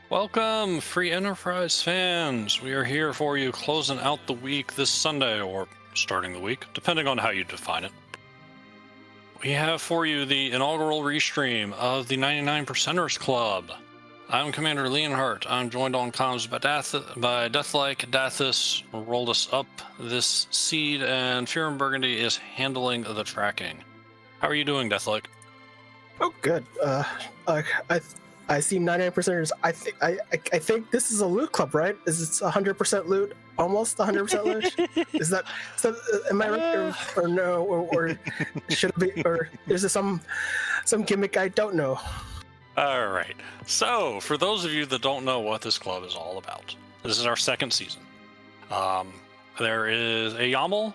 Welcome, Free Enterprise fans. We are here for you closing out the week this Sunday, or starting the week, depending on how you define it. We have for you the inaugural restream of the 99 Percenters Club. I'm Commander Leonhardt. I'm joined on comms by Deathlike. Dathis rolled us up this seed, and Fear and Burgundy is handling the tracking. How are you doing, Deathlike? Oh, good. I see 99%ers. I think this is a loot club, right? Is it 100% loot? Almost 100% loot? Is that am I right or no? Or should it be? Or is there some gimmick I don't know? All right. So, for those of you that don't know what this club is all about, this is our second season. There is a YAML,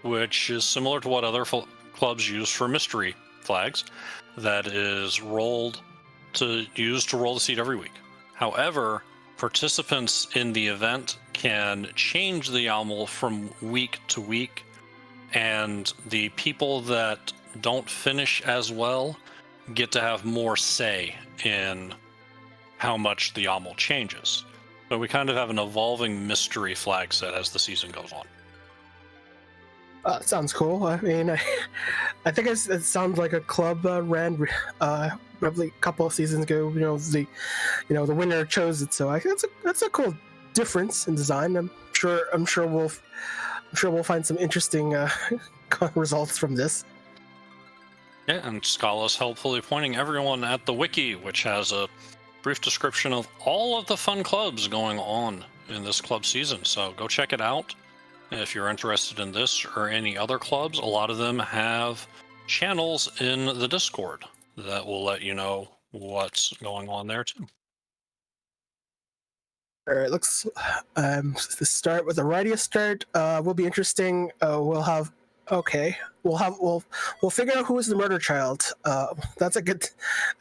which is similar to what other clubs use for mystery flags, that is used to roll the seed every week. However, participants in the event can change the YAML from week to week, and the people that don't finish as well get to have more say in how much the YAML changes. So we kind of have an evolving mystery flag set as the season goes on. Sounds cool. I mean, I think it sounds like a club ran roughly a couple of seasons ago. The winner chose it. So I think that's a cool difference in design. I'm sure we'll find some interesting results from this. Yeah, and Scala's helpfully pointing everyone at the wiki, which has a brief description of all of the fun clubs going on in this club season. So go check it out. If you're interested in this or any other clubs, a lot of them have channels in the Discord that will let you know what's going on there too. All right, looks to start with a Radius start will be interesting. We'll figure out who is the murder child. That's a good.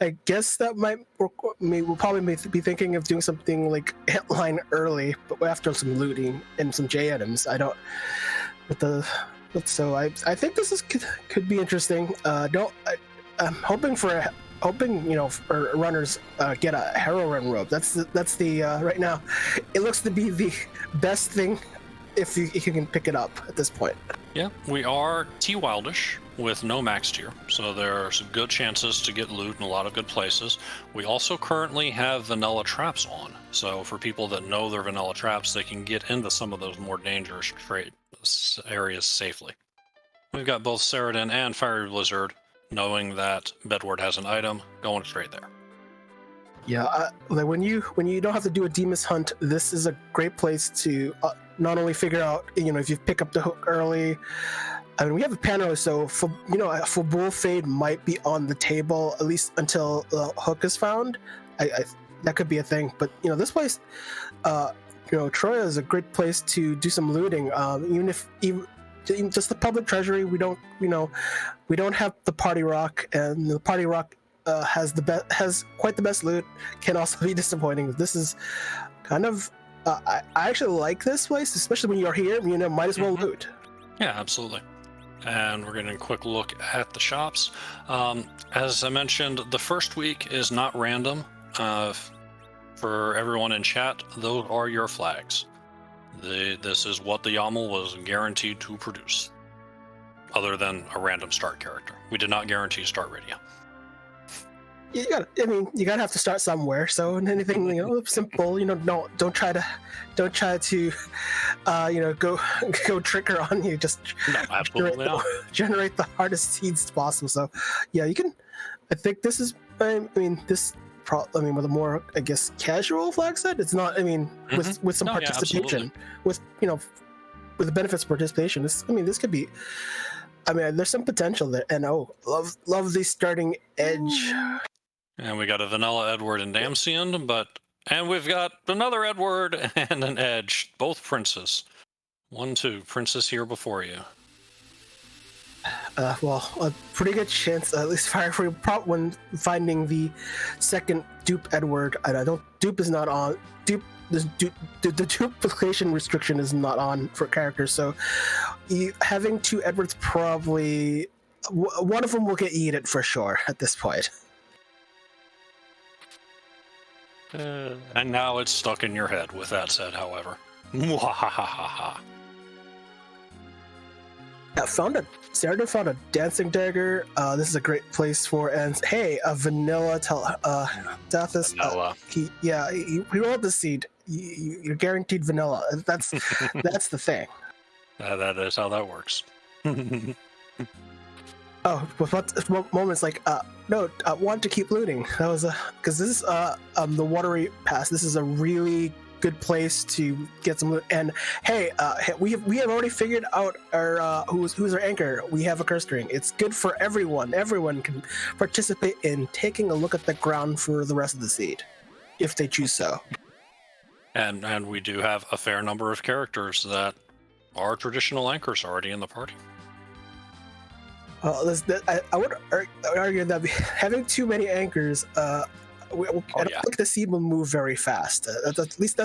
I guess that we'll probably be thinking of doing something like hitline early, but after some looting and some J items. I don't. So I think this could be interesting. I'm hoping for runners get a hero run robe. That's the right now. It looks to be the best thing if you can pick it up at this point. Yeah, we are T-Wildish with no max tier, so there's good chances to get loot in a lot of good places. We also currently have vanilla traps on, so for people that know their vanilla traps, they can get into some of those more dangerous areas safely. We've got both Ceradan and Fiery Blizzard, knowing that Bedward has an item, going straight there. Yeah, like when you don't have to do a Demus hunt, this is a great place to not only figure out, if you pick up the hook early. I mean, we have a panel, so for bull fade might be on the table at least until the hook is found. That could be a thing, but this place, Troya is a great place to do some looting. Even just the public treasury, we don't have the party rock, and the party rock has quite the best loot. Can also be disappointing. This is kind of I actually like this place, especially when you're here. Might as well loot. Yeah, absolutely. And we're getting a quick look at the shops. As I mentioned, the first week is not random. For everyone in chat, those are your flags. This is what the YAML was guaranteed to produce, other than a random start character. We did not guarantee start radio. You gotta have to start somewhere. So anything simple, don't try to go trigger on you. Just generate the hardest seeds possible. So yeah, you can. I think this is. With a more, I guess, casual flag set, it's not. With some participation, with the benefits of participation. This could be. There's some potential there, and love the starting edge. And we got a vanilla Edward and Damsian, and we've got another Edward and an Edge, both princes. 1-2 princess here before you. A pretty good chance, at least when finding the second dupe Edward. Dupe is not on. The duplication restriction is not on for characters, so having two Edwards, probably one of them will get eaten for sure at this point. And now it's stuck in your head. With that said, however, Mwahahaha. Sarah found a dancing dagger. This is a great place for, and hey, a vanilla Dathis. Vanilla. He rolled the seed. You're guaranteed vanilla. That's that's the thing. That is how that works. Oh, with what moments like no, I want to keep looting. That was because this is the watery pass. This is a really good place to get some loot. And hey, we have already figured out our who's our anchor. We have a curse ring. It's good for everyone. Everyone can participate in taking a look at the ground for the rest of the seed, if they choose so. And we do have a fair number of characters that are traditional anchors already in the party. I would argue that having too many anchors, I don't think the seed will move very fast. At least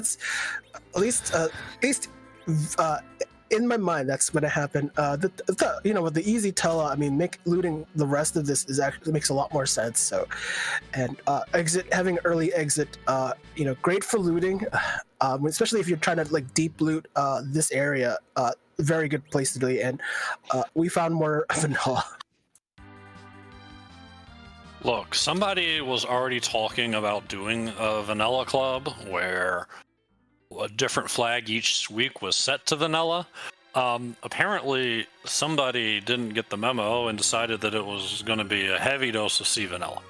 in my mind, that's going to happen. With the easy tele, I mean, looting the rest of this makes a lot more sense. So, and having early exit, great for looting, especially if you're trying to like deep loot this area. Very good place to do it, and we found more vanilla. Look, somebody was already talking about doing a vanilla club where a different flag each week was set to vanilla. Apparently, somebody didn't get the memo and decided that it was going to be a heavy dose of sea vanilla.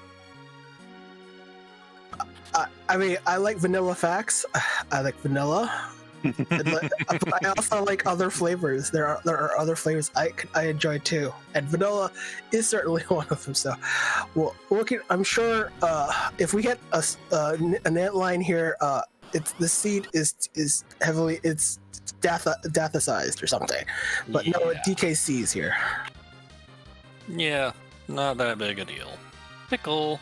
I mean, I like vanilla facts. I like vanilla. I also like other flavors. There are other flavors I enjoy too, and vanilla is certainly one of them. So, well, I'm sure if we get an ant line here, the seed is heavily dathicized or something, but no, it DKCs here. Yeah, not that big a deal. Tickle.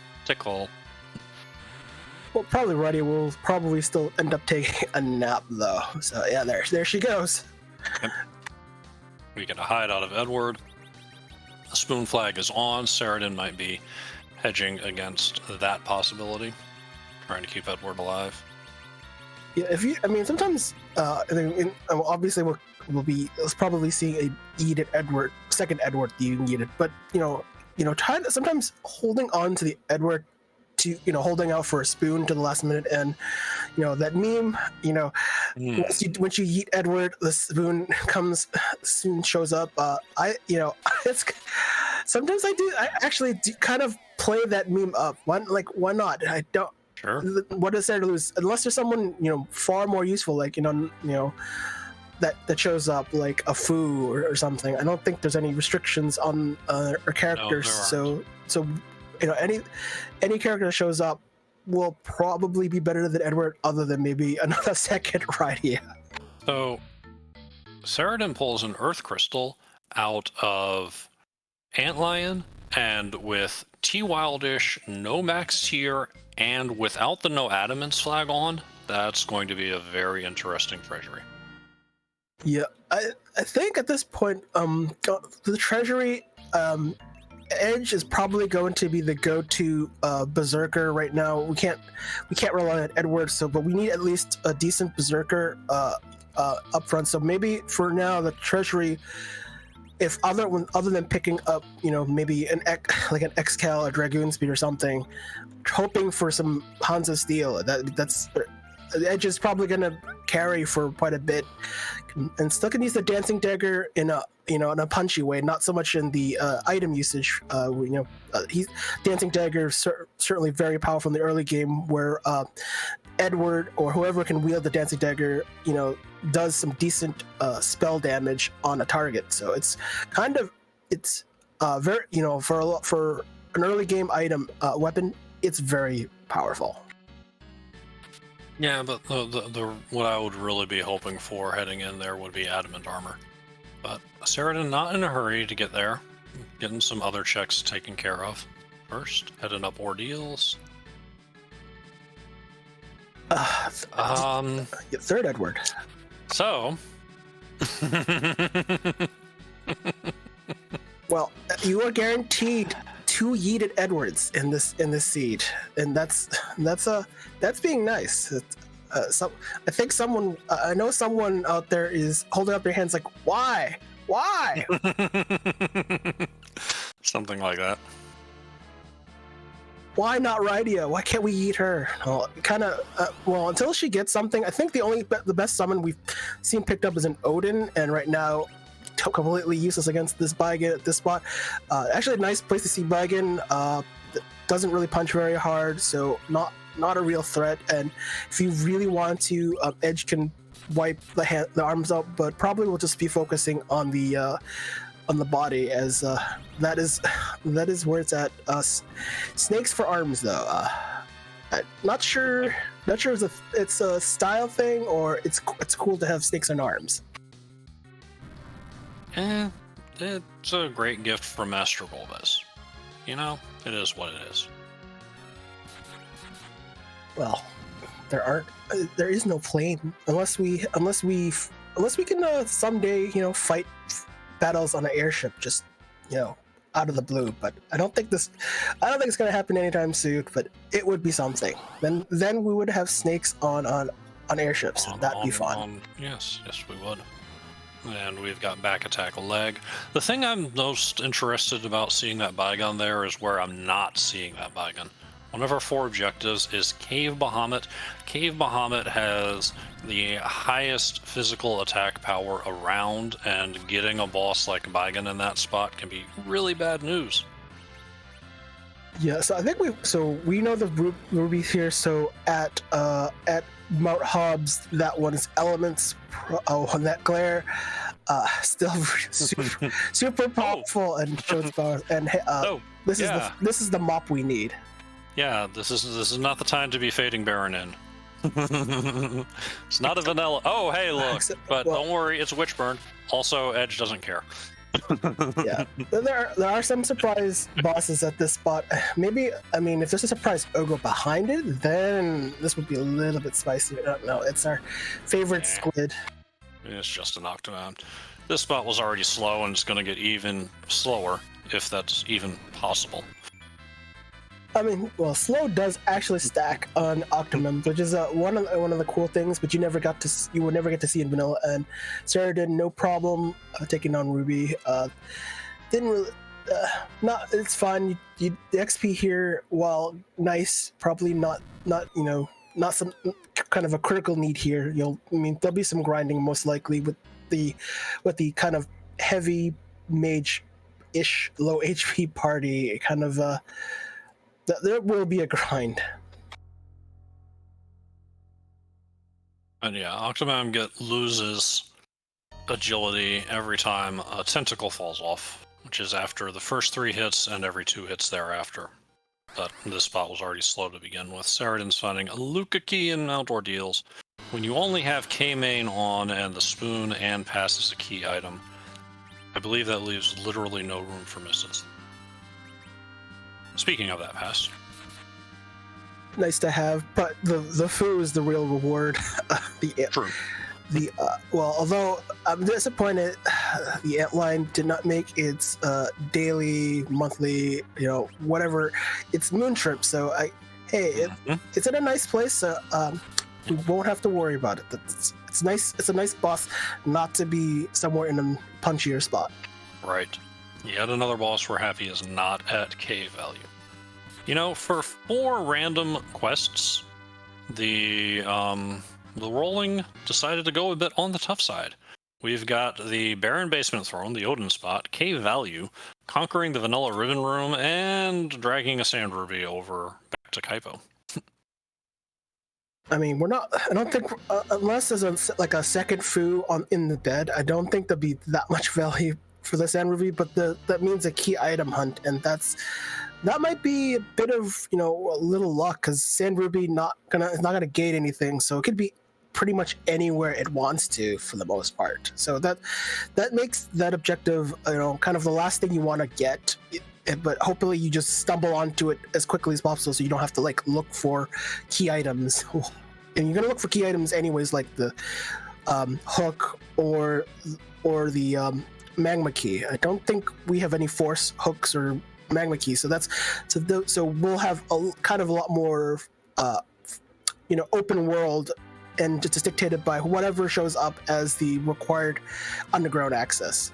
Well, probably Ruddy will probably still end up taking a nap though. So yeah, there she goes. Yep. We get a hide out of Edward. The spoon flag is on. Saradin might be hedging against that possibility, trying to keep Edward alive. Yeah, sometimes obviously we'll probably seeing a yeeted Edward, second Edward being yeeted, but sometimes holding on to the Edward to holding out for a spoon to the last minute, and that meme, once you yeet Edward, the spoon shows up. It's sometimes I actually do kind of play that meme up. Why not? I don't. Sure. What does there lose? Unless there's someone far more useful, like that shows up like a foo or something. I don't think there's any restrictions on our characters. No, so any character that shows up will probably be better than Edward, other than maybe another second Rydia. So Saradin pulls an Earth Crystal out of Antlion, and with T Wildish, no max tier, and without the no adamants flag on, that's going to be a very interesting treasury. Yeah, I think at this point, the treasury, Edge is probably going to be the go-to berserker right now. We can't rely on Edward, but we need at least a decent berserker up front. So maybe for now the treasury, if other than picking up maybe an Excal, a Dragoon Speed or something, hoping for some Hansa Steel, that's the Edge is probably going to carry for quite a bit, and still can use the Dancing Dagger in a punchy way, not so much in the item usage. Dancing Dagger certainly very powerful in the early game, where Edward or whoever can wield the Dancing Dagger, does some decent spell damage on a target. So it's very for an early game item weapon, it's very powerful. Yeah, but the what I would really be hoping for heading in there would be adamant armor. But Saradin not in a hurry to get there, getting some other checks taken care of first, heading up ordeals. Third Edward. So well, you are guaranteed 2 yeeted Edwards in this seed, and that's being nice. I think I know someone out there is holding up their hands like, why? Something like that. Why not Rydia? Why can't we eat her? Well, until she gets something, I think the best summon we've seen picked up is an Odin, and right now completely useless against this Baigen at this spot. Actually a nice place to see Baigen. Doesn't really punch very hard, so not a real threat. And if you really want to, Edge can wipe the arms out, but probably will just be focusing on the body, as that is where it's at. Snakes for arms, though. I'm not sure if it's a style thing or it's cool to have snakes on arms. It's a great gift from Master Golbez. You know, it is what it is. Well, there is no plane unless we can someday, fight battles on an airship, just out of the blue. But I don't think it's going to happen anytime soon. But it would be something. Then we would have snakes on airships. That'd be fun. Yes, we would. And we've got back attack leg. The thing I'm most interested about seeing that Baigon there is where I'm not seeing that Baigon. One of our 4 objectives is Cave Bahamut. Cave Bahamut has the highest physical attack power around, and getting a boss like Baigon in that spot can be really bad news. Yeah, so I think we know the rubies here. So at Mount Hobbs, that one is elements. On that glare, still super powerful and shows power. And this is the mop we need. Yeah, this is not the time to be fading Baron in. It's not a vanilla. Oh, hey, look. Don't worry, it's Witchburn. Also, Edge doesn't care. Yeah, there are some surprise bosses at this spot. Maybe, if there's a surprise ogre behind it, then this would be a little bit spicy. I don't know. It's our favorite squid. It's just an Octomam. This spot was already slow, and it's going to get even slower, if that's even possible. Slow does actually stack on Octomam, which is one of the cool things, but you would never get to see in vanilla. And Sarah did no problem taking on Ruby. Didn't really, it's fine. The XP here, while nice, probably not some kind of a critical need here. There'll be some grinding most likely with the kind of heavy mage-ish low HP party kind of. There will be a grind. And yeah, Octomam loses agility every time a tentacle falls off, which is after the first 3 hits and every 2 hits thereafter. But this spot was already slow to begin with. Saradin's finding a Luca key in outdoor deals. When you only have K-Main on and the spoon and passes a key item, I believe that leaves literally no room for misses. Speaking of that pass. Nice to have, but the foo is the real reward. True. Although I'm disappointed, the Antline did not make its daily, monthly, whatever. It's moon shrimp, so it's in a nice place. So we won't have to worry about it. It's nice. It's a nice boss, not to be somewhere in a punchier spot. Right. Yet another boss we're happy is not at K value. For 4 random quests, the rolling decided to go a bit on the tough side. We've got the Baron Basement Throne, the Odin spot, K value, conquering the Vanilla Ribbon Room, and dragging a Sand Ruby over back to Kaipo. I don't think, unless there's a second foo in the dead, I don't think there'll be that much value for the Sand Ruby, but that means a key item hunt, and that might be a bit of, a little luck, because Sand Ruby is not gonna gate anything, so it could be pretty much anywhere it wants to for the most part. So that makes that objective, kind of the last thing you want to get. But hopefully you just stumble onto it as quickly as possible, so you don't have to look for key items. And you're gonna look for key items anyways, like the hook or the magma key. I don't think we have any force hooks or magma key. So so we'll have kind of a lot more open world, and it's dictated by whatever shows up as the required underground access.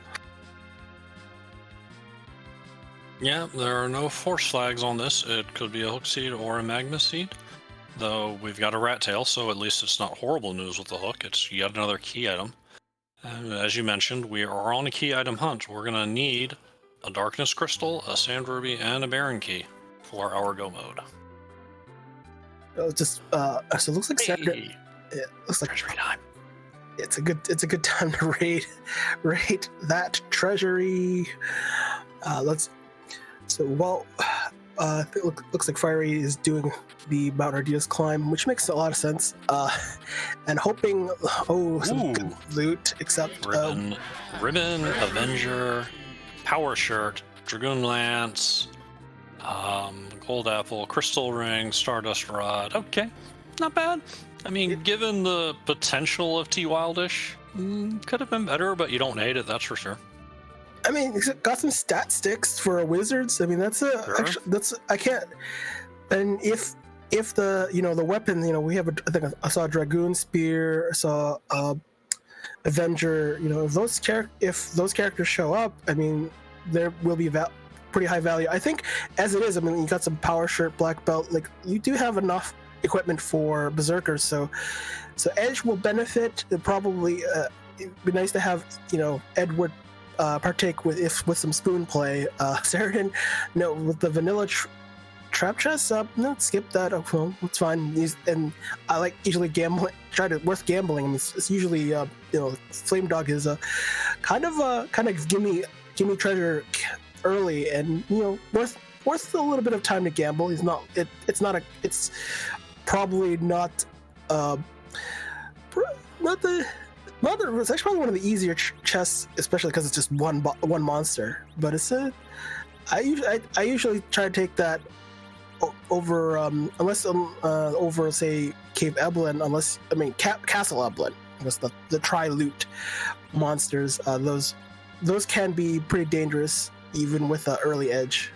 Yeah, there are no force flags on this. It could be a hook seed or a magma seed. Though we've got a rat tail, so at least it's not horrible news with the hook. It's yet another key item. As you mentioned, we are on a key item hunt. We're going to need a darkness crystal, a sand ruby, and a baron key for our go mode. So it looks like Hey, it looks like treasury time. It's a good time to raid that treasury. It looks like Fiery is doing the Mount Ardias climb, which makes a lot of sense. And hoping, some good loot, except Ribbon, Avenger, Power Shirt, Dragoon Lance, Gold Apple, Crystal Ring, Stardust Rod. Okay, not bad. I mean, given the potential of T Wildish, could have been better, but you don't hate it, that's for sure. I mean, it's got some stat sticks for wizards. I mean, I can't. And if the the weapon, we have I saw a Dragoon Spear, I saw Avenger. If those characters show up, I mean, there will be pretty high value. I think as it is, I mean, you got some Power Shirt, Black Belt. Like, you do have enough equipment for Berserkers, so Edge will benefit. It'd be nice to have Edward partake with some spoon play. Saradin, no, with the vanilla trap chest, no, skip that. Oh, well, it's fine. And I like usually worth gambling. I mean, it's usually Flame Dog is a kind of gimme treasure early, and worth a little bit of time to gamble. It's probably not it's actually probably one of the easier chests, especially because it's just one monster. But I usually try to take that over unless over, say, Cave Eblin, Castle Eblin, because the tri-loot monsters, those can be pretty dangerous even with the early Edge.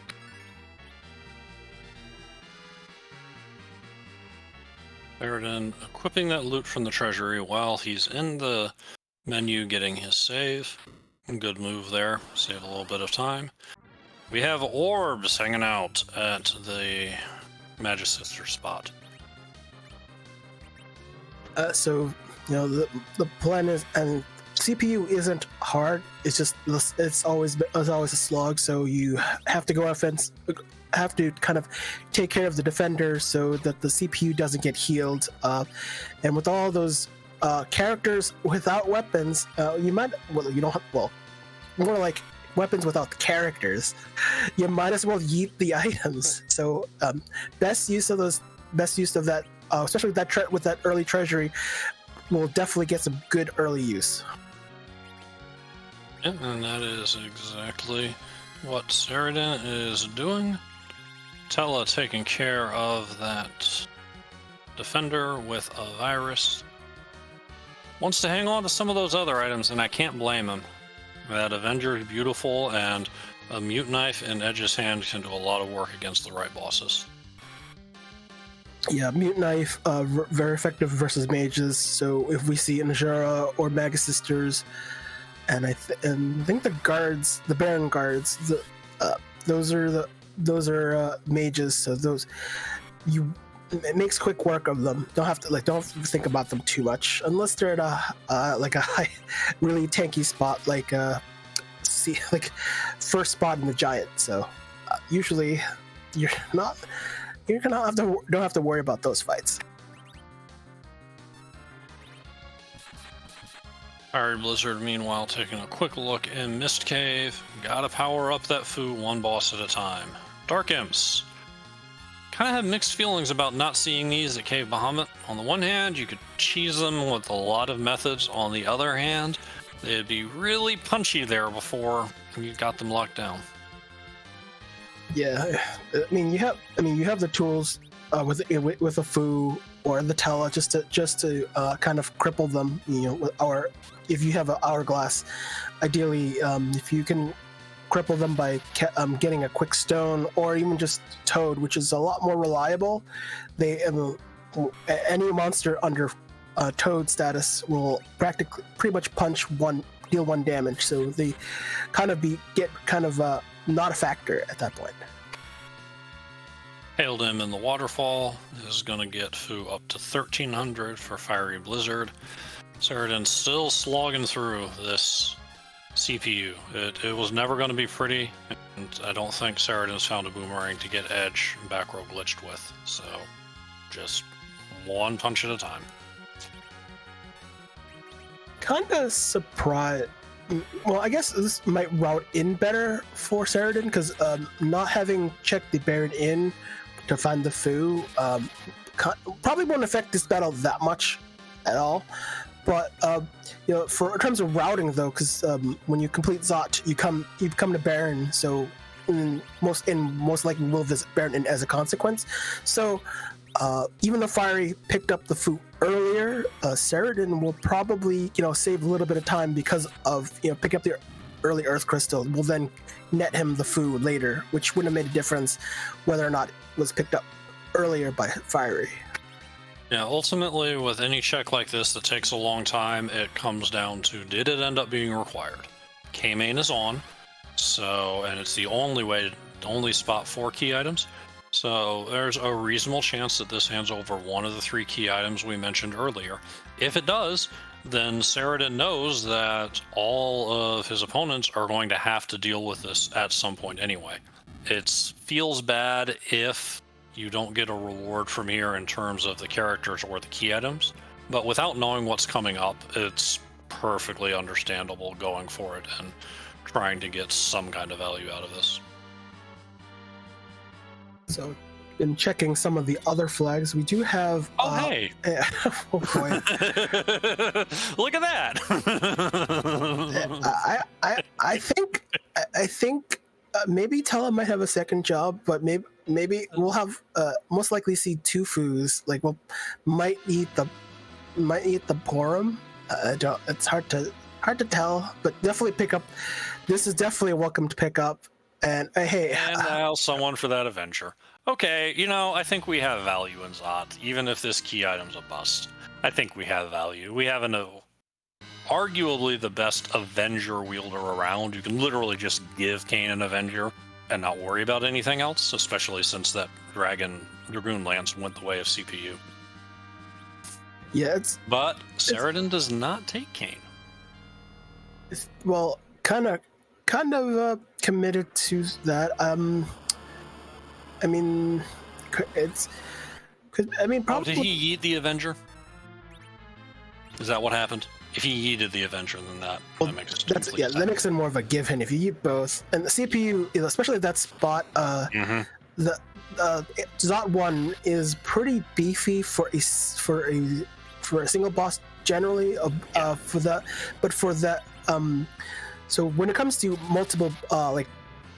Saradin equipping that loot from the treasury while he's in the menu getting his save. Good move there. Save a little bit of time. We have orbs hanging out at the Magister spot. So the plan is, and CPU isn't hard. It's always a slog. So you have to go offense. Have to kind of take care of the defender so that the CPU doesn't get healed. And with all those characters without weapons, more like weapons without the characters, you might as well yeet the items. So best use of that, especially with that early treasury, will definitely get some good early use. Yeah, and that is exactly what Saradin is doing. Tella taking care of that defender with a virus. Wants to hang on to some of those other items, and I can't blame him. That Avenger is beautiful, and a Mute Knife in Edge's hand can do a lot of work against the right bosses. Yeah, Mute Knife, very effective versus mages. So if we see Injera or Magus Sisters, and I think the guards, the Baron guards, those are mages. So it makes quick work of them. Don't have to think about them too much, unless they're at a high, really tanky spot, like first spot in the giant. So usually don't have to worry about those fights. Fiery Blizzard, meanwhile, taking a quick look in Mist Cave. Gotta power up that Fu one boss at a time. Dark Imps. Kind of have mixed feelings about not seeing these at Cave Bahamut. On the one hand, you could cheese them with a lot of methods. On the other hand, they'd be really punchy there before you got them locked down. Yeah, I mean you have the tools with a Fu or the Tella just to kind of cripple them. If you have an hourglass, ideally, if you can cripple them by getting a quick stone, or even just Toad, which is a lot more reliable. They any monster under Toad status will pretty much deal one damage. So they kind of get not a factor at that point. Hailed him in the waterfall is going to get Fu up to 1300 for Fiery Blizzard. Saradin's still slogging through this CPU. It was never going to be pretty, and I don't think Saradin's found a boomerang to get edge and back row glitched with. So just one punch at a time. Kind of surprised. Well, I guess this might route in better for Saradin, because not having checked the Baron Inn to find the Fu probably won't affect this battle that much at all. But in terms of routing though, because when you complete Zot, you become the Baron, so most likely will visit Baron Inn as a consequence. So even though Fiery picked up the Fu earlier, Saradin will probably save a little bit of time because of picking up the early Earth Crystal. Will then net him the Fu later, which wouldn't have made a difference whether or not it was picked up earlier by Fiery. Yeah, ultimately, with any check like this that takes a long time, it comes down to, did it end up being required? K-Main is on, and it's the only spot for key items. So there's a reasonable chance that this hands over one of the 3 key items we mentioned earlier. If it does, then Saradin knows that all of his opponents are going to have to deal with this at some point anyway. It feels bad if you don't get a reward from here in terms of the characters or the key items, but without knowing what's coming up, it's perfectly understandable going for it and trying to get some kind of value out of this. So, in checking some of the other flags, we do have. Hey! Oh boy! Look at that! I think maybe Tella might have a second job, but maybe we'll have most likely see 2 Fus. Like might eat the Porum. It's hard to tell, but definitely pick up. This is definitely a welcome to pick up. And now someone for that Avenger. Okay, I think we have value in Zot, even if this key item's a bust. I think we have value. We have arguably the best Avenger wielder around. You can literally just give Kain an Avenger and not worry about anything else, especially since that Dragoon Lance went the way of CPU. Yeah, but Saradin does not take Kain. Well, kind of committed to that. I mean, probably. Did he yeet the Avenger? Is that what happened? If he yeeted the Avenger, then that makes sense. That makes it more of a give him if you yeet both. And the CPU, especially that spot, the Zot 1 is pretty beefy for a single boss generally. For that, but for that, so when it comes to multiple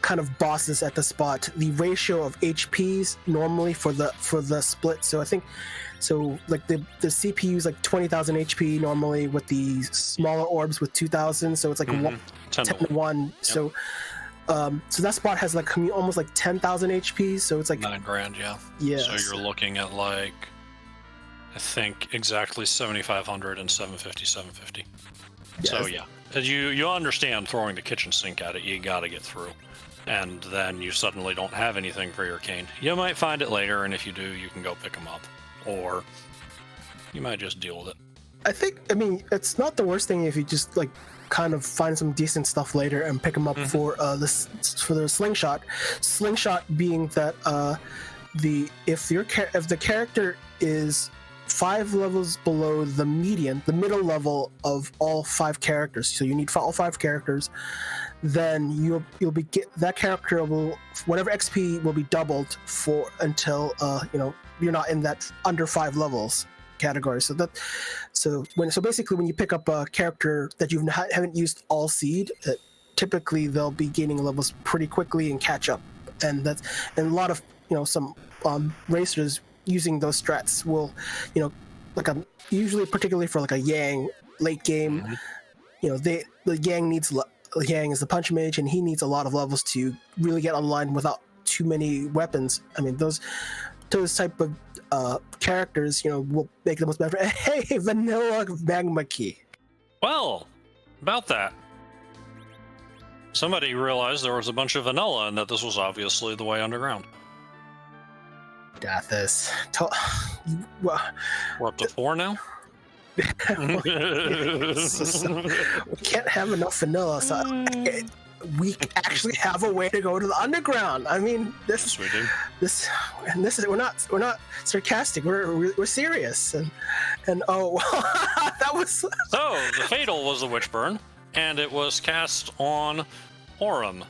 kind of bosses at the spot, the ratio of HPs normally for the split. So I think like the CPU is like 20,000 HP normally, with the smaller orbs with 2,000. So it's like 10 to 1. Yep. So that spot has like almost like 10,000 HP. So it's like $9,000. Yeah. So you're looking at I think exactly 7,500 and 750, 750. Yes. So yeah. You understand throwing the kitchen sink at it, you gotta get through. And then you suddenly don't have anything for your Kain. You might find it later, and if you do, you can go pick them up. Or you might just deal with it. I mean, it's not the worst thing if you just kind of find some decent stuff later and pick them up for the slingshot. Slingshot being that if the character is 5 levels below the median, the middle level of all 5 characters, so you need all 5 characters, then you'll be that character will, whatever XP will be doubled for until you're not in that under 5 levels category. So basically when you pick up a character that you haven't used all seed, typically they'll be gaining levels pretty quickly and catch up, and a lot of some racers using those strats will, usually particularly for a Yang late game, the Yang needs Yang is the punch mage, and he needs a lot of levels to really get online without too many weapons. I mean, those type of characters, will make the most better. Hey, vanilla magma key. Well, about that. Somebody realized there was a bunch of vanilla and that this was obviously the way underground. Dathis. We're up to 4 now? We can't have enough vanilla, so we actually have a way to go to the underground. I mean, Yes, we do. this is we're not sarcastic. We're serious, and that was So, the Fatal was the Witchburn, and it was cast on Aurum.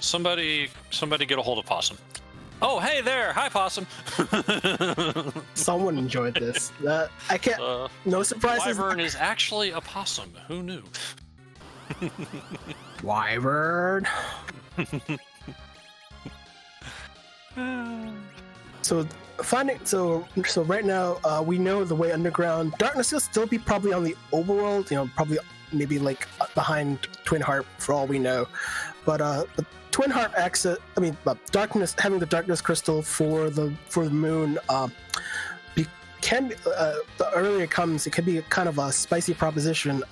Somebody get a hold of Possum. Oh, hey there! Hi, Possum! someone enjoyed this. I can't. No surprises. Wyvern is actually a possum. Who knew? Wyvern. So right now we know the way underground. Darkness will still be probably on the overworld. Probably maybe like behind Twin Harp for all we know. But the Twin Harp access. I mean, darkness, having the darkness crystal for the moon. The earlier it comes, it could be kind of a spicy proposition.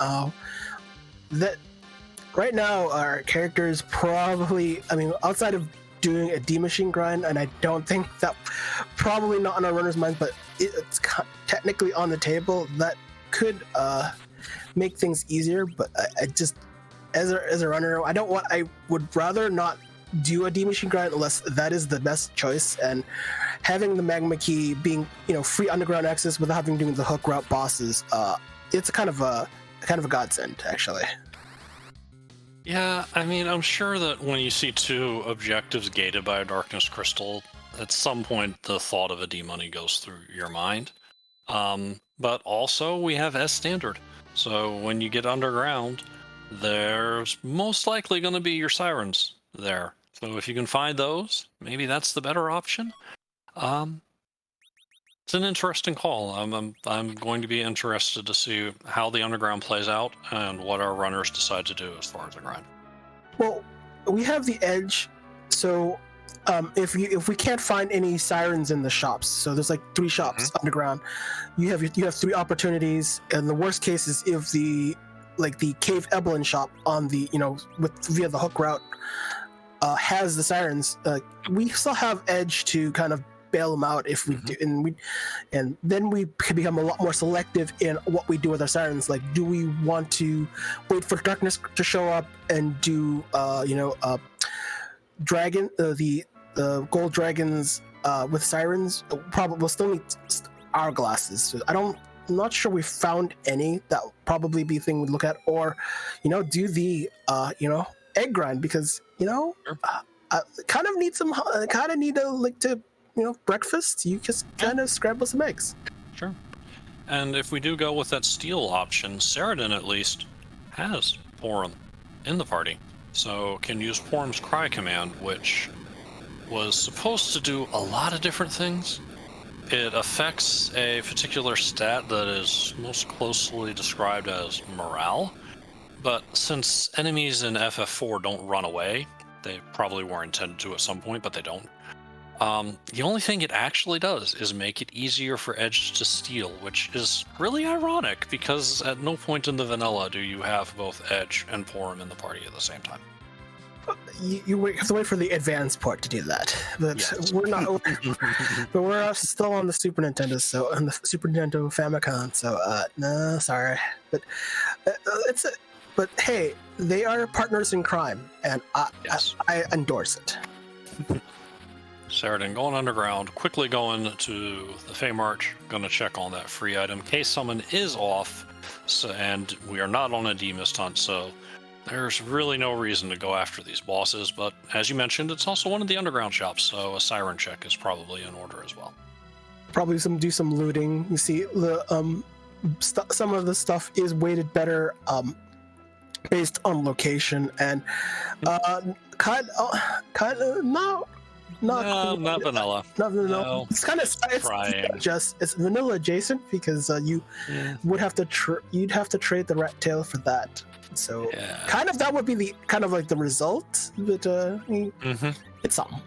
That right now our characters probably, outside of doing a D machine grind, and I don't think that probably not on our runner's mind, but it's technically on the table. That could make things easier, but I just as a runner, I would rather not do a D machine grind unless that is the best choice. And having the magma key being free underground access without having to do the hook route bosses, it's kind of a godsend, actually. Yeah, I'm sure that when you see 2 objectives gated by a darkness crystal, at some point the thought of a D-money goes through your mind. But also we have S standard. So when you get underground, there's most likely going to be your sirens there. So if you can find those, maybe that's the better option. It's an interesting call. I'm going to be interested to see how the underground plays out and what our runners decide to do as far as the grind. Well, we have the edge, so if we can't find any sirens in the shops, so there's like 3 shops underground, you have 3 opportunities, and the worst case is if the Cave Eblin shop on the via the hook route has the sirens, we still have edge to kind of bail them out if we do, and then we can become a lot more selective in what we do with our sirens. Like, do we want to wait for darkness to show up and do dragon the gold dragons with sirens? Probably we'll still need hourglasses. So I'm not sure we found any. That would probably be a thing we'd look at, or do the egg grind, because Sure. I kind of need to breakfast. You just kind of scramble some eggs. Sure. And if we do go with that steel option, Saradin at least has Porum in the party, so can use Porum's Cry command, which was supposed to do a lot of different things. It affects a particular stat that is most closely described as morale, but since enemies in FF4 don't run away, they probably were intended to at some point, but they don't. The only thing it actually does is make it easier for Edge to steal, which is really ironic because at no point in the vanilla do you have both Edge and Porum in the party at the same time. You have to wait for the advanced port to do that, but Yes. we're not. But we're still on the Super Nintendo, so on the Super Nintendo Famicom. So no, sorry, but But hey, they are partners in crime, and I endorse it. Saradin going underground, quickly going to the Fey March, going to check on that free item. Case Summon is off, and we are not on a D-Mist hunt, so there's really no reason to go after these bosses. But as you mentioned, it's also one of the underground shops, so a Siren check is probably in order as well. Probably do some looting. You see, the some of the stuff is weighted better based on location, and kind of not No, not vanilla. Not vanilla. No. It's kind of Trying. it's vanilla adjacent because you would have to you'd have to trade the rat tail for that. So kind of that would be the kind of like the result, but it's something.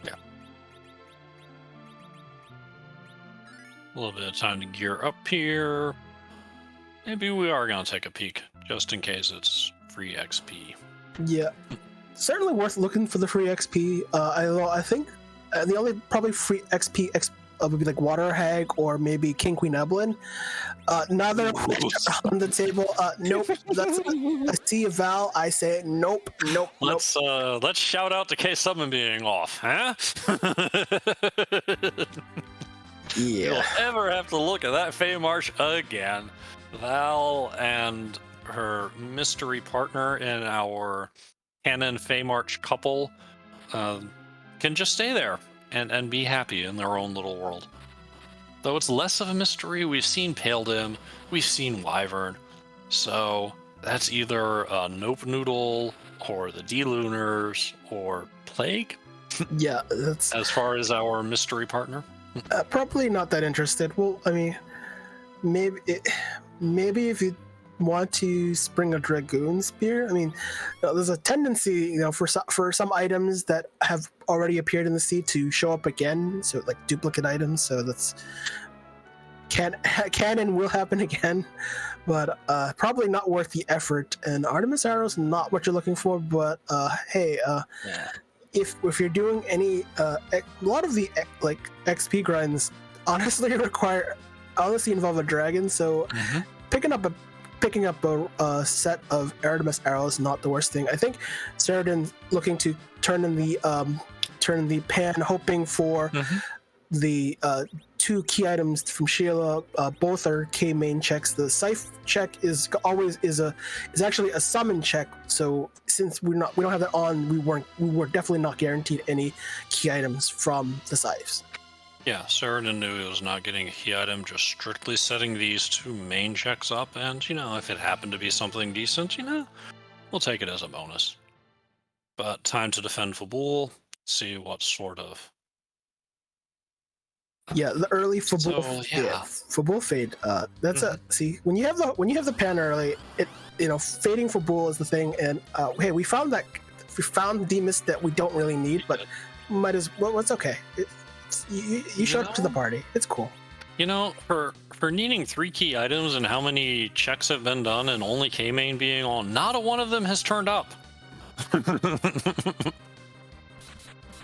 Yeah. A little bit of time to gear up here. Maybe we are gonna take a peek just in case it's free XP. Yeah, certainly worth looking for the free XP. I think the only probably free XP would be like Water Hag or maybe King Queen Evelyn. Neither on the table. Nope. That's I see a Val. I say nope. Let's shout out to K Summon being off, huh? Yeah. You'll ever have to look at that Fey March again. Val and her mystery partner in our canon Fey March couple can just stay there and be happy in their own little world. Though it's less of a mystery, we've seen Pale Dim, we've seen Wyvern, so that's either Nope Noodle or the D-Lunars or Plague. Yeah, that's as far as our mystery partner. Probably not that interested. Well, I mean, maybe if you want to spring a Dragoon Spear, I mean, there's a tendency, for some items that have already appeared in the sea to show up again. So like duplicate items. So that's can and will happen again, but probably not worth the effort. And Artemis Arrow's not what you're looking for. But hey, if you're doing any a lot of the like XP grinds honestly involve a dragon, so picking up a set of Artemis Arrows is not the worst thing. I think Saradin looking to turn in the pan, hoping for the two key items from Sheila. Both are K main checks. The Scythe check is actually a summon check. So since we don't have that on, we were definitely not guaranteed any key items from the Scythes. Yeah, Saradin knew he was not getting a key item, just strictly setting these two main checks up, and if it happened to be something decent, we'll take it as a bonus. But time to defend Fabul, see what sort of. Yeah, the early Fabul, Fabul fade. That's see when you have the pan early, it fading Fabul is the thing, and hey, we found Demus that we don't really need, but might as well. It's okay. You showed up to the party. It's cool. For needing 3 key items and how many checks have been done and only K main being on, not a one of them has turned up.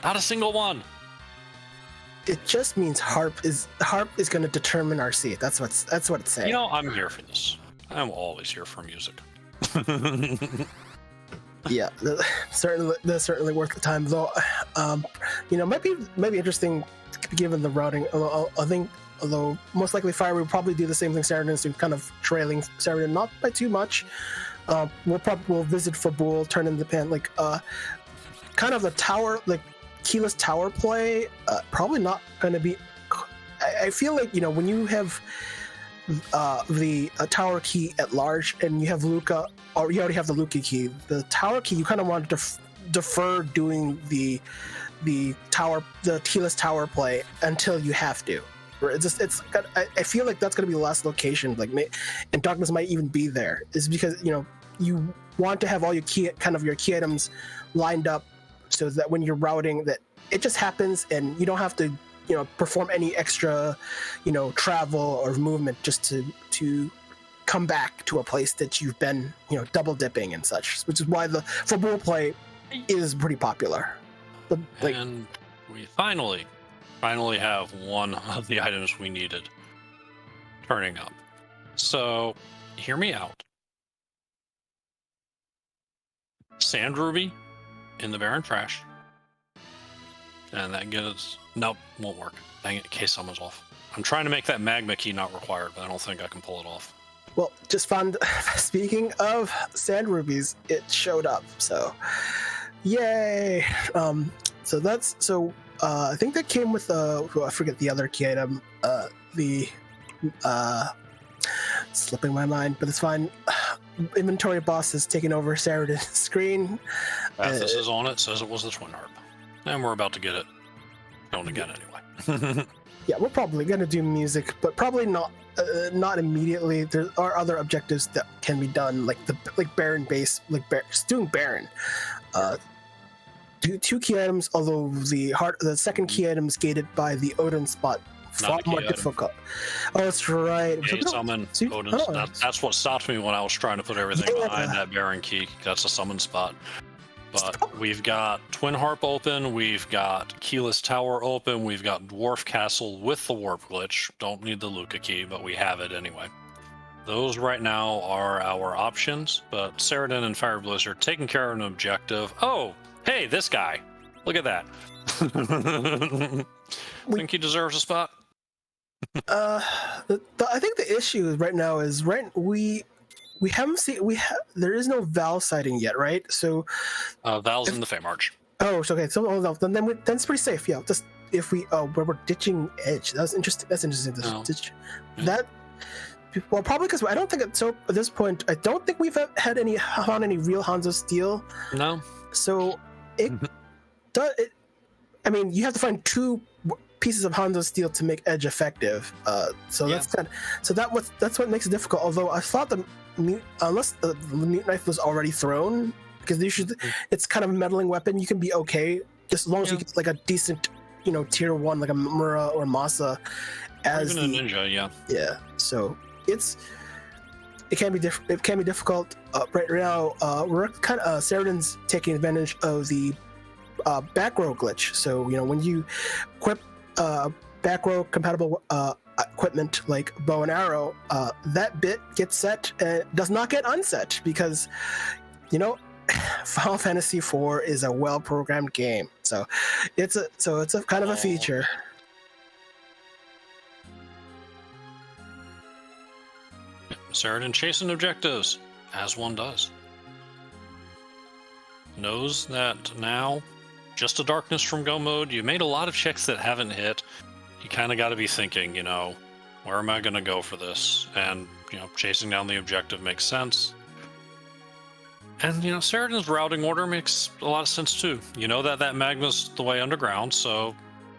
Not a single one. It just means Harp is going to determine our seat. That's what it's saying. I'm here for this. I'm always here for music. Yeah, that's certainly worth the time, though. Might be interesting given the routing. Although most likely Fire will probably do the same thing Saradin's doing, kind of trailing Saradin, not by too much. We'll visit Fabul, turn in the pan, like kind of the tower, like keyless tower play. Probably not going to be. I feel like when you have the tower key at large and you have Luca, or you already have the Luca key, the tower key you kind of want to defer doing the keyless tower play until you have to. I feel like that's going to be the last location, and Darkness might even be there. Is because you want to have all your key items lined up so that when you're routing, that it just happens and you don't have to perform any extra travel or movement just to come back to a place that you've been double dipping and such, which is why the Fabul play is pretty popular. And we finally have one of the items we needed turning up. So hear me out. Sand Ruby in the Barren Trash. And that gets... Nope, won't work. Dang it, case someone's off. I'm trying to make that magma key not required, but I don't think I can pull it off. Well, just found... Speaking of Sand Rubies, it showed up, so... Yay! I think that came with I forget the other key item. Slipping my mind, but it's fine. Inventory boss has taken over Saradin's screen. Athos is on it, says it was the Twin Harp. And we're about to get it going again anyway. Yeah, we're probably gonna do music, but probably not immediately. There are other objectives that can be done, like Baron base, just doing Baron. Do 2 key items, although the second key item is gated by the Odin spot. Far more difficult. Oh, that's right. Yeah, summon Odin. That's what stopped me when I was trying to put everything behind that Baron key. That's a summon spot. But we've got Twin Harp open, we've got Keyless Tower open, we've got Dwarf Castle with the Warp Glitch. Don't need the Luca key, but we have it anyway. Those right now are our options, but Saradin and Fire Blizzard taking care of an objective. Oh, hey, this guy. Look at that. Think he deserves a spot? I think the issue right now is we haven't seen there is no Val sighting yet, right? So Val's in the Feymarch. Oh, okay. So then it's pretty safe. Yeah, just if we're ditching Edge. That's interesting. Ditch. Yeah. That well, probably because I don't think it's so at this point. I don't think we've had found any real Hanzo Steel. No. So it does. I mean, you have to find 2 pieces of Hanzo Steel to make Edge effective. That's what makes it difficult. Although I thought unless the Mute Knife was already thrown, because it's kind of a meddling weapon, you can be okay just as long as you get like a decent, tier 1 like a Mura or Masa as even a ninja. Yeah. So it can be difficult. Right now, we're kind of Saradin's taking advantage of the back row glitch. So when you equip back row compatible equipment like bow and arrow, that bit gets set and does not get unset because Final Fantasy IV is a well-programmed game. So it's a kind of a feature. Saradin chasing objectives, as one does. Knows that now, just a darkness from go mode, you made a lot of checks that haven't hit. You kind of got to be thinking, where am I going to go for this? And, chasing down the objective makes sense. And, Saradin's routing order makes a lot of sense too. That magma's the way underground, so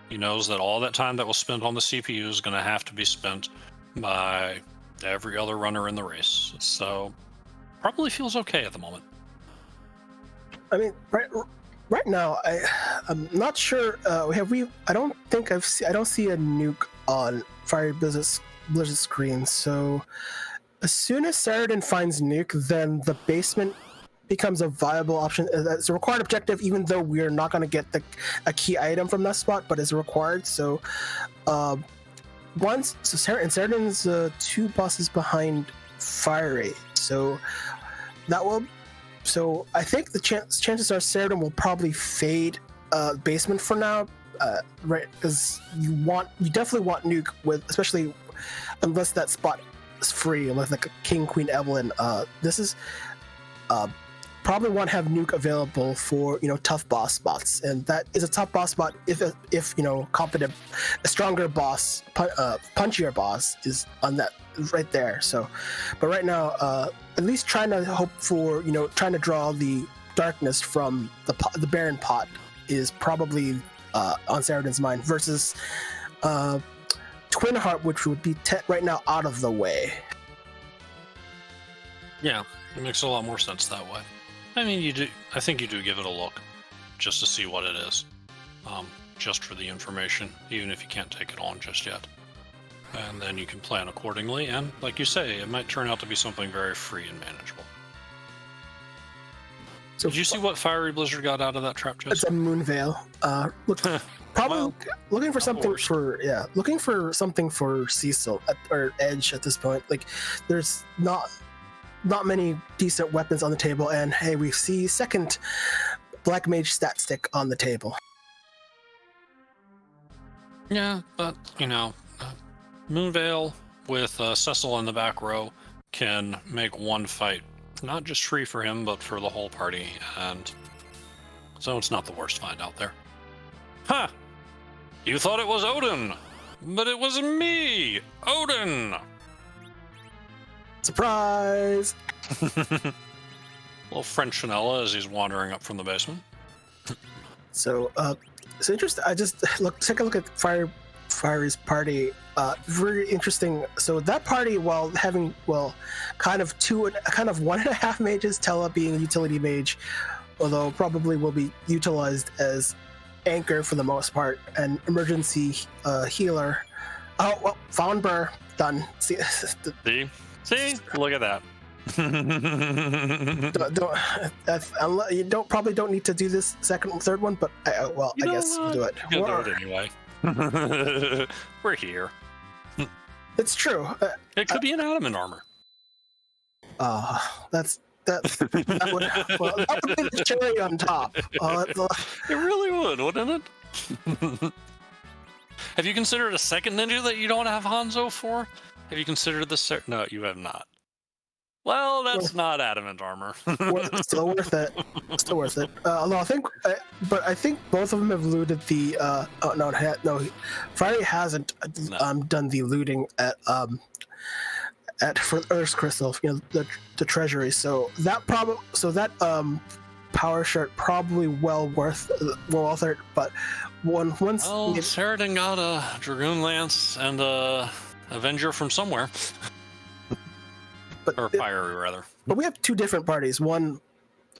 he knows that all that time that was spent on the CPU is going to have to be spent by every other runner in the race. So, probably feels okay at the moment. I mean, right now, I'm not sure. I don't see a nuke on Fire Blizzard screen. So as soon as Saradin finds nuke, then the basement becomes a viable option. It's a required objective, even though we're not going to get a key item from that spot, but it's required. So Saradin's 2 bosses behind Fire Ray. So that will. So I think the chances are Saradin will probably fade basement for now, right? Because you definitely want nuke especially unless that spot is free, unless like a King Queen Evelyn. This is probably want to have nuke available for tough boss spots, and that is a tough boss spot if competent, a stronger boss, punchier boss is on that right there. So, but right now, at least trying to hope for trying to draw the darkness from the Baron pot is probably on Saradin's mind versus Twin Harp, which would be right now out of the way. Yeah, it makes a lot more sense that way. I mean, I think you do give it a look just to see what it is, just for the information, even if you can't take it on just yet. And then you can plan accordingly, and like you say, it might turn out to be something very free and manageable. So did you see what Fiery Blizzard got out of that trap chest? It's a Moonveil. Looking for something for Cecil or Edge at this point. Like, there's not many decent weapons on the table, and hey, we see second Black Mage stat stick on the table. Yeah, but Moonveil with Cecil in the back row can make one fight not just free for him, but for the whole party, and so it's not the worst find out there. Ha! You thought it was Odin, but it was me, Odin! Surprise! Little French Chanella as he's wandering up from the basement. So it's interesting. I just take a look at Fiery's party. Very interesting. So that party, while having kind of 1.5 mages, Tella being a utility mage, although probably will be utilized as anchor for the most part, and emergency healer. Oh well, Fawnbur done. See, look at that. you don't need to do this second and third one, but I guess we'll do it. We'll do it anyway. We're here. It's true. It could be an adamant armor. That would be the cherry on top. It really would, wouldn't it? Have you considered a second ninja that you don't have Hanzo for? Have you considered the No, you have not. Well, that's not adamant armor. Still worth it. Still worth it. Although I think both of them have looted the. No, Friday hasn't done the looting at for Earth's Crystal, the treasury. So that power shirt probably well worth it. But once Saradin got a Dragoon Lance and a Avenger from somewhere. Or fiery, rather. But we have two different parties. One,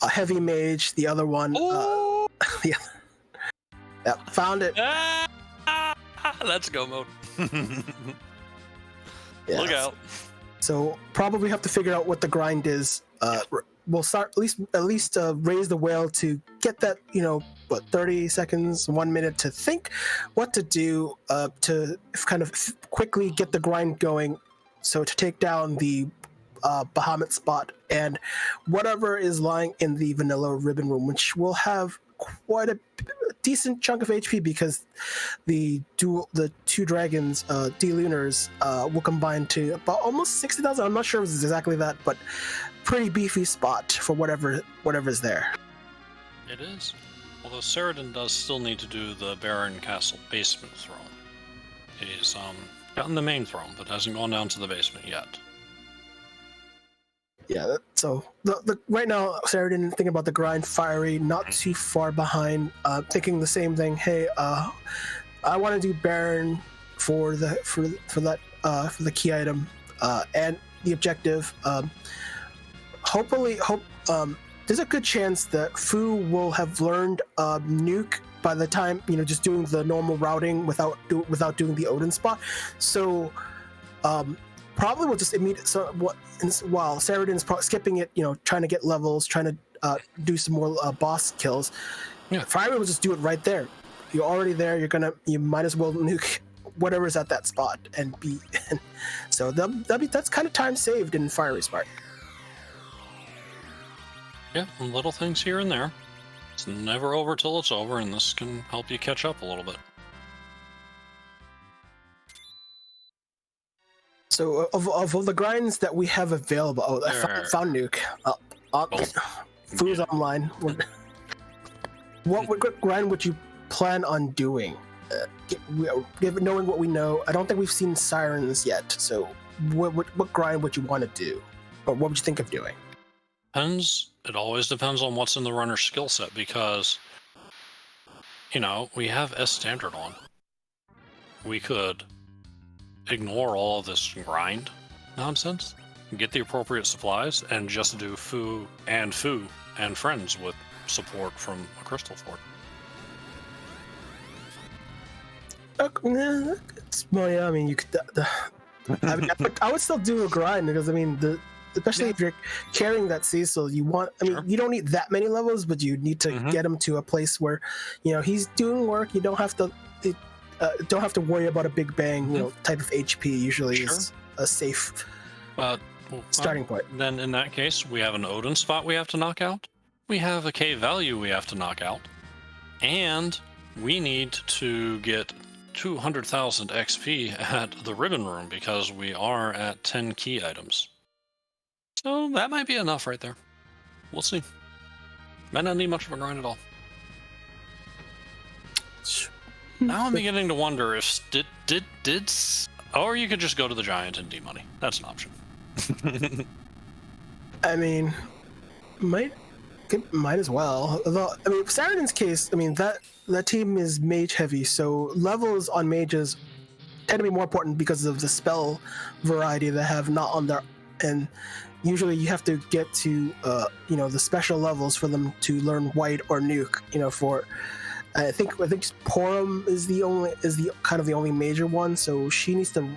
a heavy mage. The other one, found it. Let's go mode. Yeah, Look out. So probably have to figure out what the grind is. We'll start at least raise the whale to get that 30 seconds, 1 minute to think what to do to kind of quickly get the grind going. So to take down the Bahamut spot and whatever is lying in the vanilla ribbon room, which will have quite a decent chunk of HP because the two dragons D-Lunars will combine to about almost 60,000. I'm not sure if it's exactly that, but pretty beefy spot for whatever's there. It is. Although Saradin does still need to do the Baron Castle basement throne. He's gotten the main throne, but hasn't gone down to the basement yet. Yeah, so the right now, Saradin thinking about the grind, Fiery not too far behind, thinking the same thing. Hey, I want to do Baron for the key item and the objective. Hopefully, there's a good chance that Fu will have learned Nuke by the time just doing the normal routing without doing the Odin spot. So. Probably will just while Saradin's skipping it, trying to get levels, trying to do some more boss kills. Yeah. Fiery will just do it right there. You're already there. You might as well nuke whatever's at that spot and be. So that's kind of time saved in Fiery's part. Yeah, little things here and there. It's never over till it's over, and this can help you catch up a little bit. So of the grinds that we have available, I found Nuke. Fu's online. What grind would you plan on doing? Knowing what we know, I don't think we've seen Sirens yet. So what grind would you want to do, or what would you think of doing? Depends. It always depends on what's in the runner's skill set, because we have S standard on. We could ignore all of this grind nonsense, get the appropriate supplies, and just do Fu and friends with support from a crystal fort. I mean, you could. I would still do a grind because especially if you're carrying that Cecil, you don't need that many levels, but you need to get him to a place where he's doing work. You don't have to. Don't have to worry about a big bang, type of HP. Usually is a safe starting point. Then in that case, we have an Odin spot we have to knock out. We have a K value we have to knock out. And we need to get 200,000 XP at the ribbon room because we are at 10 key items. So that might be enough right there. We'll see. Might not need much of a grind at all. Now I'm beginning to wonder if or you could just go to the giant and D-money. That's an option. I mean, Might as well. Although, I mean, Saradin's case, I mean that team is mage heavy, so levels on mages tend to be more important because of the spell variety they have not on their, and usually you have to get to the special levels for them to learn white or nuke. For I think Porum is the only major one, so she needs to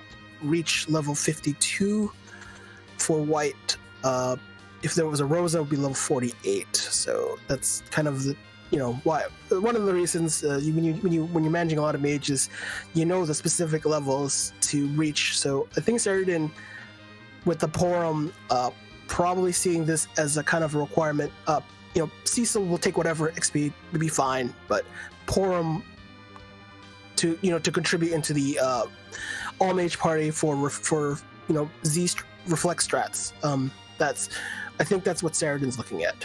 reach level 52 for white. If there was a Rosa, it would be level 48. So that's kind of the why one of the reasons when you're managing a lot of mages, the specific levels to reach. So I think Saradin with the Porum probably seeing this as a kind of a requirement. Cecil will take whatever XP to be fine, but Porum to contribute into the all mage party for Z reflex strats. I think that's what Saradin's looking at.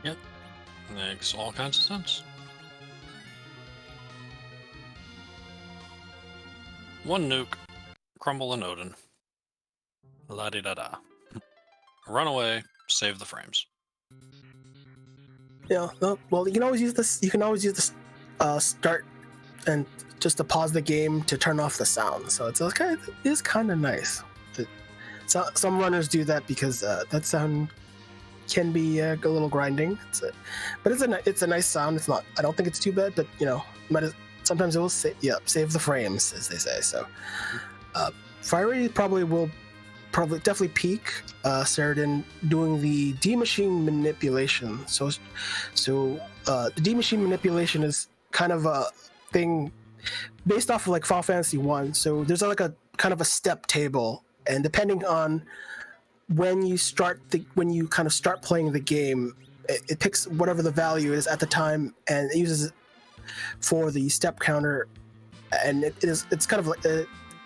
Yep, makes all kinds of sense. One nuke, crumble and Odin. La di da da. Run away, save the frames. Yeah, well, you can always use this. You can always use this start and just to pause the game to turn off the sound. So it is kind of nice. Some runners do that because that sound can be a little grinding. But it's a nice sound. It's not. I don't think it's too bad. But sometimes it will save the frames, as they say. So Fiery will definitely peak Saradin doing the D machine manipulation. So the D machine manipulation is kind of a thing based off of like Final Fantasy 1. So there's like a kind of a step table, and depending on when you kind of start playing the game, it picks whatever the value is at the time, and it uses it for the step counter. And it's kind of like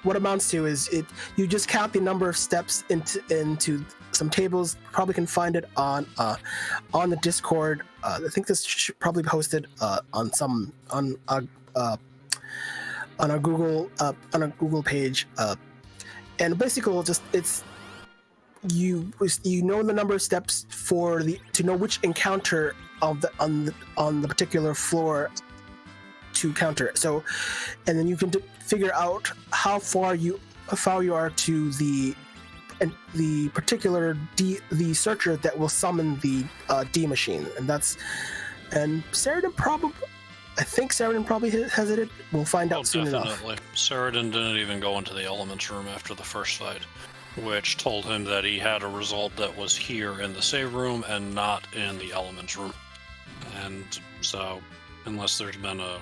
what amounts to is you just count the number of steps into some tables. Probably can find it on the Discord. I think this should probably be hosted on a Google page. And basically, it's you know the number of steps to know which encounter on the particular floor to counter it. So, and then you can figure out how far you are to the particular the searcher that will summon the D machine, and Saradin probably. I think Saradin probably has it. We'll find out soon definitely. enough. Saradin didn't even go into the elements room after the first fight, which told him that he had a result that was here in the save room and not in the elements room. And so, unless there's been a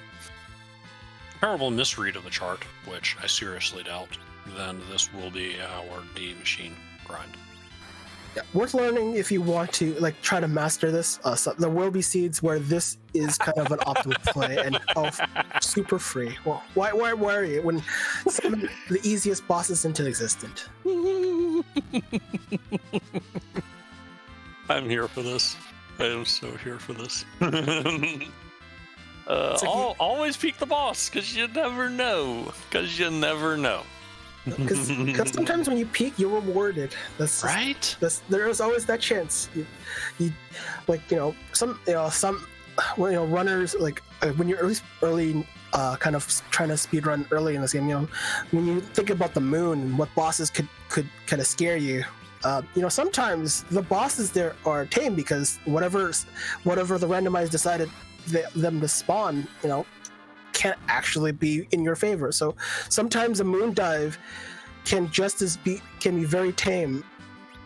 terrible misread of the chart, which I seriously doubt, then this will be our D machine grind. Yeah, worth learning if you want to try to master this. So there will be seeds where this is kind of an optimal play and super free. Well, why worry when some of the easiest bosses into existence? I'm here for this. I am so here for this. Always peek the boss, because you never know. Because sometimes when you peak, you're rewarded. Right? There is always that chance. Some runners when you're early, kind of trying to speed run early in this game. When you think about the moon and what bosses could kind of scare you. Sometimes the bosses there are tame because whatever the randomized decided them to spawn, can't actually be in your favor. So sometimes a moon dive can be very tame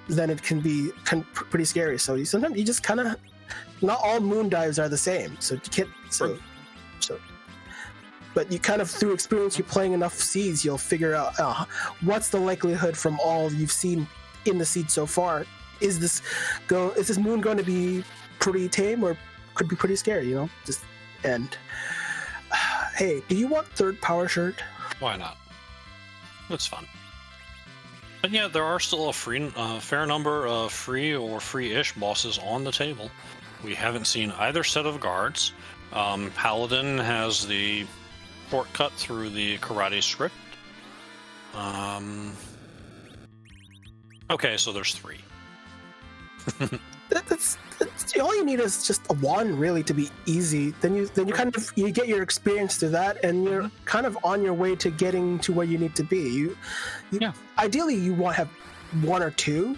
than it can be pretty scary. So sometimes you just kind of, not all moon dives are the same. So you can't but you kind of, through experience, you're playing enough seeds, you'll figure out what's the likelihood from all you've seen in the seed so far. Is this moon going to be pretty tame or could be pretty scary? Hey, do you want third power shirt? Why not? It's fun. But yeah, there are still a fair number of free or free-ish bosses on the table. We haven't seen either set of guards. Paladin has the shortcut through the karate script. Okay, so there's 3. that's all you need is just a wand really to be easy. Then you kind of you get your experience through that, and you're kind of on your way to getting to where you need to be. Ideally you want to have one or two,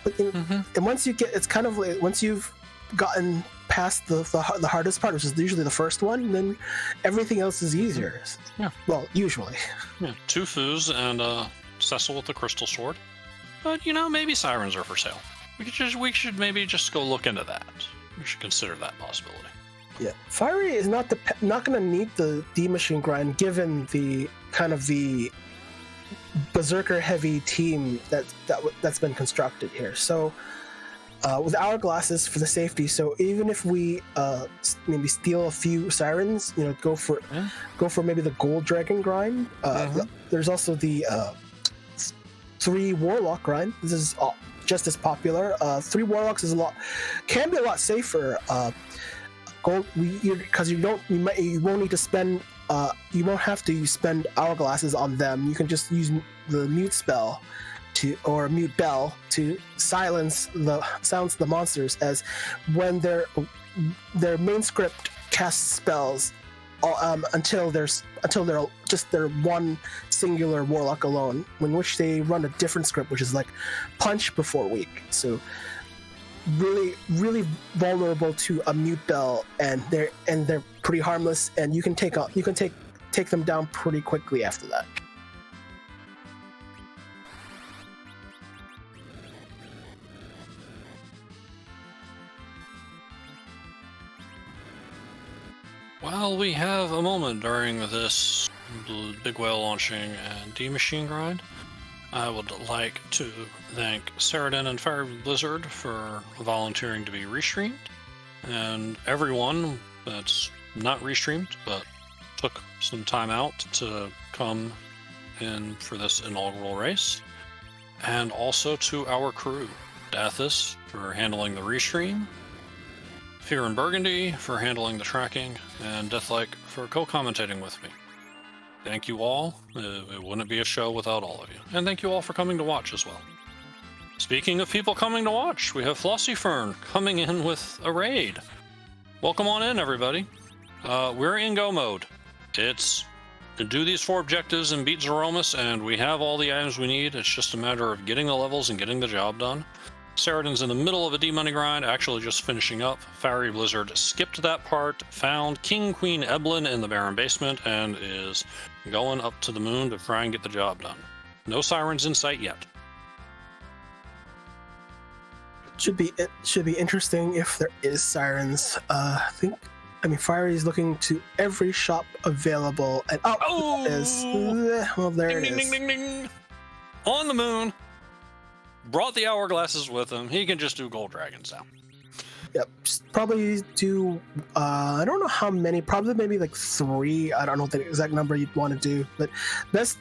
but and once you get, it's kind of like once you've gotten past the hardest part, which is usually the first one, then everything else is easier. Yeah. Well, usually. Yeah. 2 Foos and Cecil with the crystal sword. But maybe sirens are for sale. We should maybe just go look into that. We should consider that possibility. Yeah, Fiery is not going to need the D machine grind, given the kind of the berserker heavy team that's been constructed here. So with hourglasses for the safety, so even if we maybe steal a few sirens, go for maybe the gold dragon grind. There's also the 3 warlock grind. This is just as popular. 3 warlocks can be a lot safer. Gold, because you won't need to spend. You won't have to spend hourglasses on them. You can just use the mute spell or mute bell to silence the monsters, as when their main script casts spells until they're just their one singular warlock alone, in which they run a different script, which is like punch before weak. So really, really vulnerable to a mute bell, and they're pretty harmless, and you can take them down pretty quickly after that. Well, we have a moment during this Big Whale launching and D-Machine grind. I would like to thank Saradin and Fire Blizzard for volunteering to be restreamed, and everyone that's not restreamed but took some time out to come in for this inaugural race, and also to our crew, Dathis for handling the restream, Fear and Burgundy for handling the tracking, and Deathlike for co-commentating with me. Thank you all. It wouldn't be a show without all of you. And thank you all for coming to watch as well. Speaking of people coming to watch, we have Flossy Fern coming in with a raid. Welcome on in, everybody. We're in go mode. It's to do these 4 objectives and beat Zeromus, and we have all the items we need. It's just a matter of getting the levels and getting the job done. Saradin's in the middle of a D-Money grind, actually just finishing up. Fiery Blizzard skipped that part, found King Queen Eblin in the Barren Basement, and is going up to the moon to try and get the job done. No sirens in sight yet. It should be interesting if there is sirens. Fiery is looking to every shop available, and oh! There it is. Well, there ding, it is. Ding, ding, ding. On the moon. Brought the hourglasses with him. He can just do gold dragons now. Yep. Probably do, I don't know how many, probably maybe like 3. I don't know the exact number you'd want to do, but best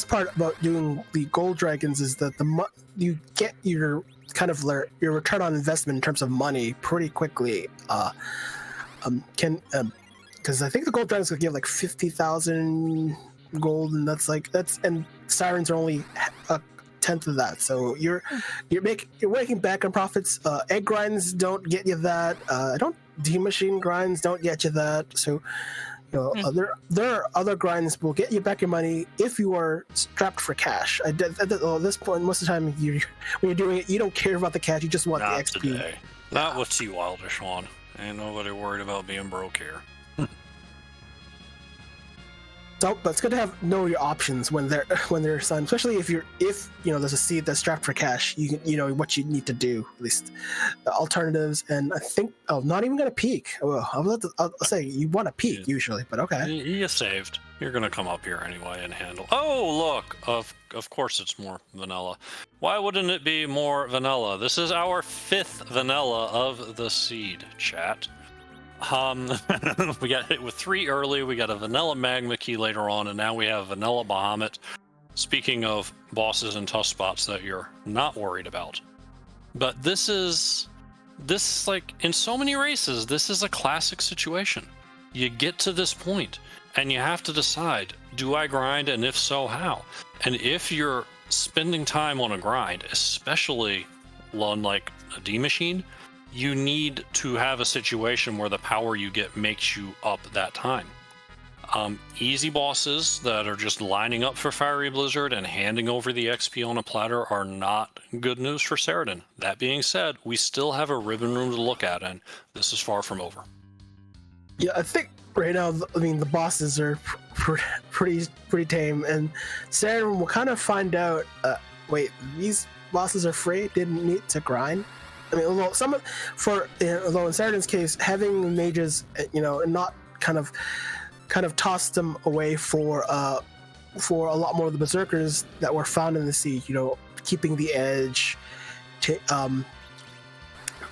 part about doing the gold dragons is that you get your kind of your return on investment in terms of money pretty quickly. Because I think the gold dragons could give like 50,000 gold, and and sirens are only a tenth of that, so you're making back on profits. Egg grinds don't get you that. D-Machine grinds don't get you that. So there are other grinds will get you back your money if you are strapped for cash. At this point, most of the time when you're doing it, you don't care about the cash, you just want the XP. Today. Not with T Wilder, Sean. Ain't nobody worried about being broke here. So, but it's good to know your options when they're assigned, especially if there's a seat that's strapped for cash. You know what you need to do, at least alternatives. And I think not even gonna peek. Well, I'll say you want to peek usually, but okay. You saved. You're gonna come up here anyway and handle. Oh look, of course it's more vanilla. Why wouldn't it be more vanilla? This is our 5th vanilla of the seed, chat. We got hit with 3 early, we got a vanilla magma key later on, and now we have vanilla Bahamut. Speaking of bosses and tough spots that you're not worried about. But this is like, in so many races, this is a classic situation. You get to this point, and you have to decide, do I grind, and if so, how? And if you're spending time on a grind, especially one like a D machine, you need to have a situation where the power you get makes you up that time. Easy bosses that are just lining up for Fiery Blizzard and handing over the XP on a platter are not good news for Ceradan. That being said, we still have a ribbon room to look at, and this is far from over. Yeah, I think right now, I mean, the bosses are pretty tame, and Ceradan will kind of find out. Wait, these bosses are free. Didn't need to grind. I mean, although although in Ceradan's case, having mages, not kind of tossed them away for a lot more of the berserkers that were found in the sea. Keeping the edge,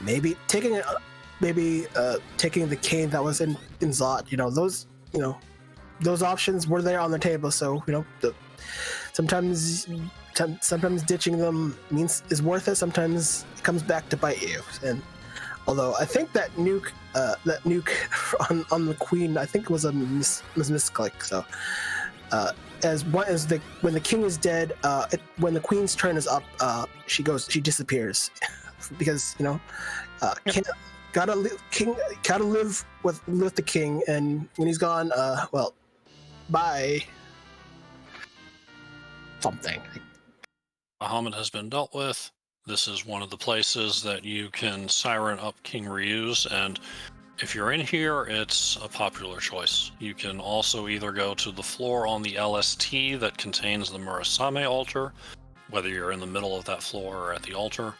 maybe taking the cane that was in Zot. Those options were there on the table. So sometimes ditching them is worth it. Sometimes it comes back to bite you. And although I think that nuke on the queen, I think it was a misclick. So when the king is dead, when the queen's turn is up, she disappears because gotta live with the king, and when he's gone, bye. Something. Bahamut has been dealt with. This is one of the places that you can siren up King Ryu's, and if you're in here, it's a popular choice. You can also either go to the floor on the LST that contains the Murasame altar, whether you're in the middle of that floor or at the altar,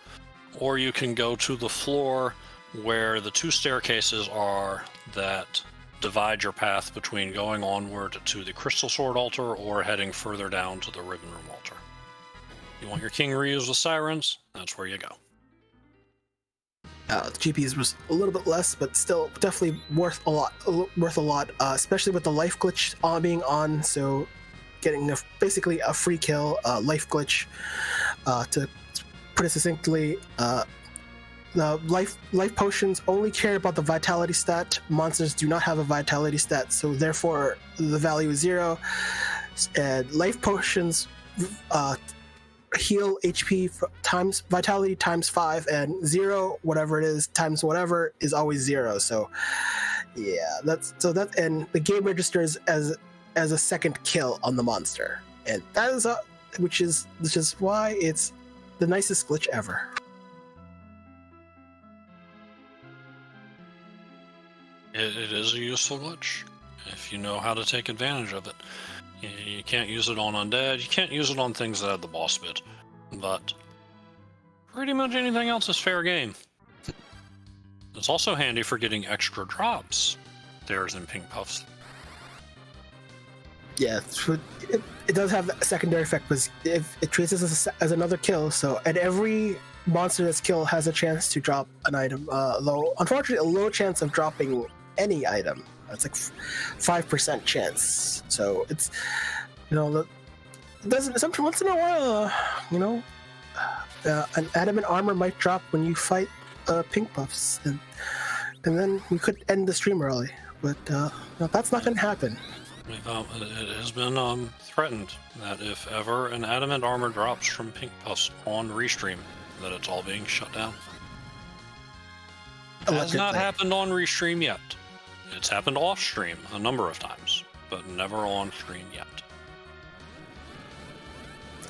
or you can go to the floor where the two staircases are that divide your path between going onward to the Crystal Sword altar or heading further down to the Ribbon Room altar. You want your King Ryu's with sirens? That's where you go. The GPs was a little bit less, but still definitely worth a lot. Especially with the life glitch being on. So getting basically a free kill, life glitch. To put it succinctly, the life potions only care about the vitality stat. Monsters do not have a vitality stat, so therefore the value is 0. And life potions heal HP times vitality times 5, and 0, whatever it is, times whatever is always 0. So yeah, and the game registers as a second kill on the monster, and that is which is why it's the nicest glitch ever. It is a useful glitch if you know how to take advantage of it. You can't use it on undead, you can't use it on things that have the boss bit, but pretty much anything else is fair game. It's also handy for getting extra drops. There's in Pink Puffs. Yeah, it does have a secondary effect, but it treats it as another kill, and every monster that's killed has a chance to drop an item, though unfortunately a low chance of dropping any item. It's like 5% chance. So it's it doesn't. Once in a while, an adamant armor might drop when you fight Pink Puffs, and then we could end the stream early. But that's not going to happen. It has been threatened that if ever an adamant armor drops from Pink Puffs on Restream, that it's all being shut down. It has not happened on Restream yet. It's happened off stream a number of times, but never on stream yet.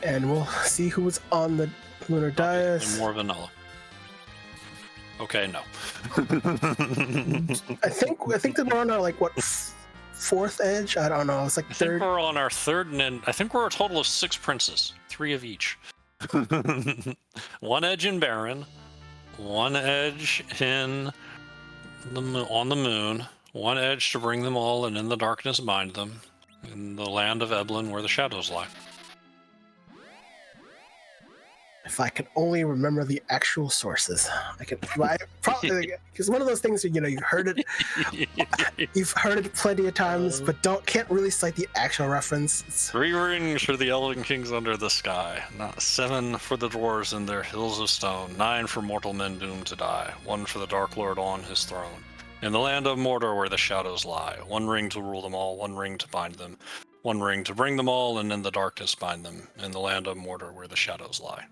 And we'll see who's on the Lunar Dais. And more vanilla. Okay, no. I think that we're on our fourth edge. I don't know. It's like third. I think we're on our third, and I think we're a total of 6 princes, 3 of each. 1 edge in Baron, 1 edge on the moon, 1 edge to bring them all and in the darkness bind them, in the land of Eblin where the shadows lie. If I could only remember the actual sources, I probably, because one of those things you've heard it plenty of times, but can't really cite the actual reference. 3 rings for the Elven Kings under the sky, 7 for the dwarves in their hills of stone, 9 for mortal men doomed to die, 1 for the Dark Lord on his throne. In the land of Mordor where the shadows lie, 1 ring to rule them all, 1 ring to bind them, 1 ring to bring them all and in the darkness bind them, in the land of Mordor where the shadows lie.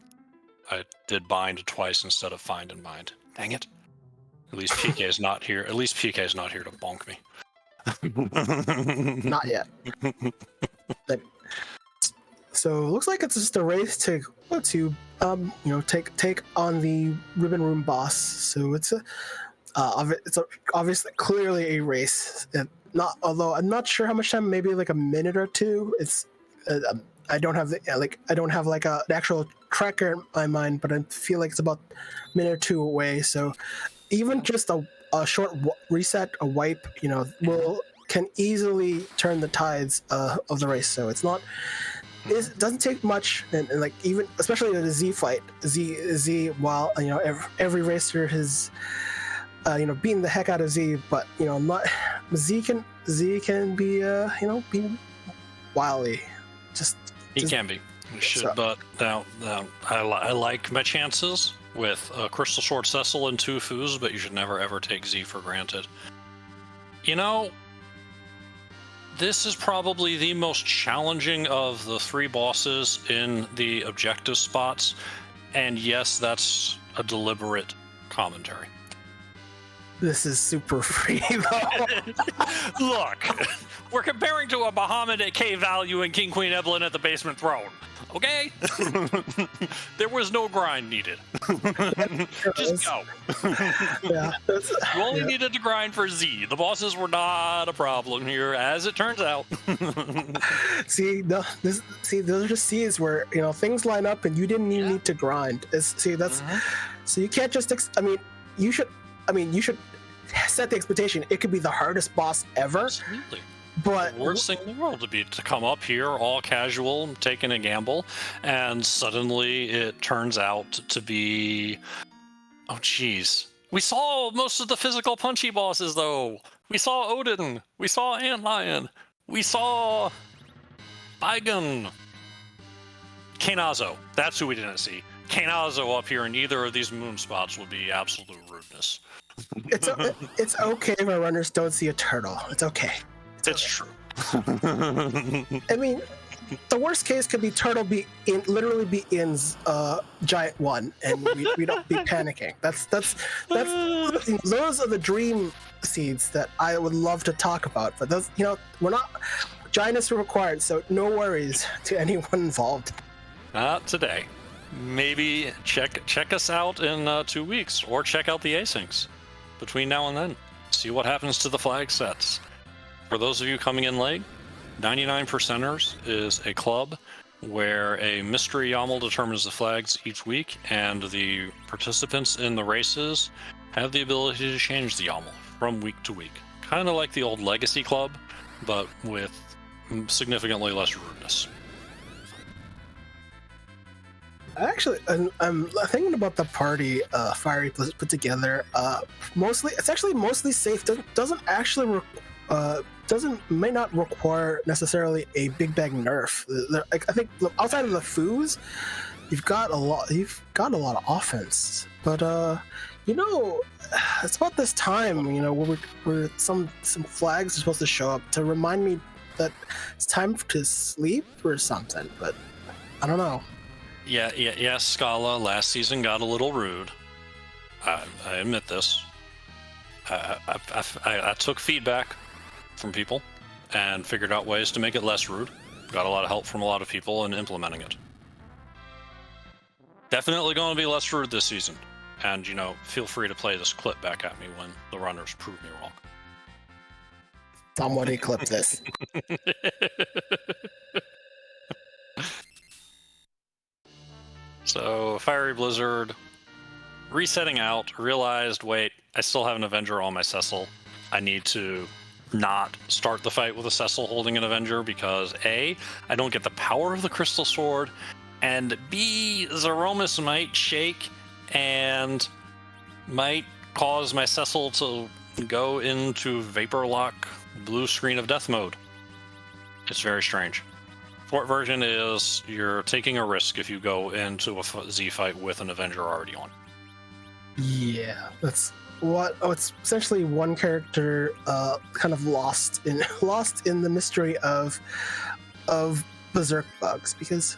I did bind twice instead of find and bind. Dang it. At least PK is not here. At least PK is not here to bonk me. Not yet. So it looks like it's just a race to take on the Ribbon Room boss. So it's obviously clearly a race. Although I'm not sure how much time. Maybe like a minute or two. It's I don't have an actual tracker in my mind, but I feel like it's about a minute or two away. So even just a short reset, a wipe, can easily turn the tides of the race. So it's not. It doesn't take much, and like even especially in a Z fight, Z while every racer has beaten the heck out of Z, but not Z can be be wily. He can be. But now I like my chances with Crystal Sword Cecil and 2 Foos, but you should never ever take Z for granted. This is probably the most challenging of the 3 bosses in the objective spots, and yes, that's a deliberate commentary. This is super free, though. Look, we're comparing to a Bahamut at K value and King Queen Evelyn at the basement throne. Okay? There was no grind needed. Just go. Yeah, you only needed to grind for Z. The bosses were not a problem here, as it turns out. those are just C's where things line up and you didn't even need to grind. So you can't just. You should set the expectation. It could be the hardest boss ever. Absolutely. But the worst thing in the world to come up here all casual, taking a gamble, and suddenly it turns out to be, oh geez. We saw most of the physical punchy bosses though. We saw Odin, we saw Antlion, we saw Baigon. Kainazo, that's who we didn't see. Kainazo up here in either of these moon spots would be absolute rudeness. It's okay if our runners don't see a turtle. It's okay. It's true. I mean, the worst case could be turtle literally be in giant 1, and we don't be panicking. That's those are the dream seeds that I would love to talk about. But those, we're not giants are required, so no worries to anyone involved. Not today. Maybe check us out in 2 weeks, or check out the asyncs between now and then. See what happens to the flag sets. For those of you coming in late, 99%ers is a club where a mystery YAML determines the flags each week, and the participants in the races have the ability to change the YAML from week to week. Kind of like the old Legacy Club, but with significantly less rudeness. Actually, I'm thinking about the party Fiery put together. It's actually mostly safe. May not require necessarily a big bang nerf. I think outside of the foos, you've got a lot of offense. But it's about this time, where some flags are supposed to show up to remind me that it's time to sleep or something. But I don't know. Yeah, Scala last season got a little rude. I admit this. I took feedback from people and figured out ways to make it less rude. Got a lot of help from a lot of people in implementing it. Definitely going to be less rude this season. And, feel free to play this clip back at me when the runners prove me wrong. Somebody clip this. So, Fiery Blizzard, resetting out, realized, wait, I still have an Avenger on my Cecil. I need to not start the fight with a Cecil holding an Avenger because A, I don't get the power of the Crystal Sword, and B, Zeromus might shake and might cause my Cecil to go into Vapor Lock blue screen of death mode. It's very strange. Fort version is you're taking a risk if you go into a Z fight with an Avenger already on. Yeah, that's what. Oh, it's essentially one character, kind of lost in the mystery of Berserk bugs, because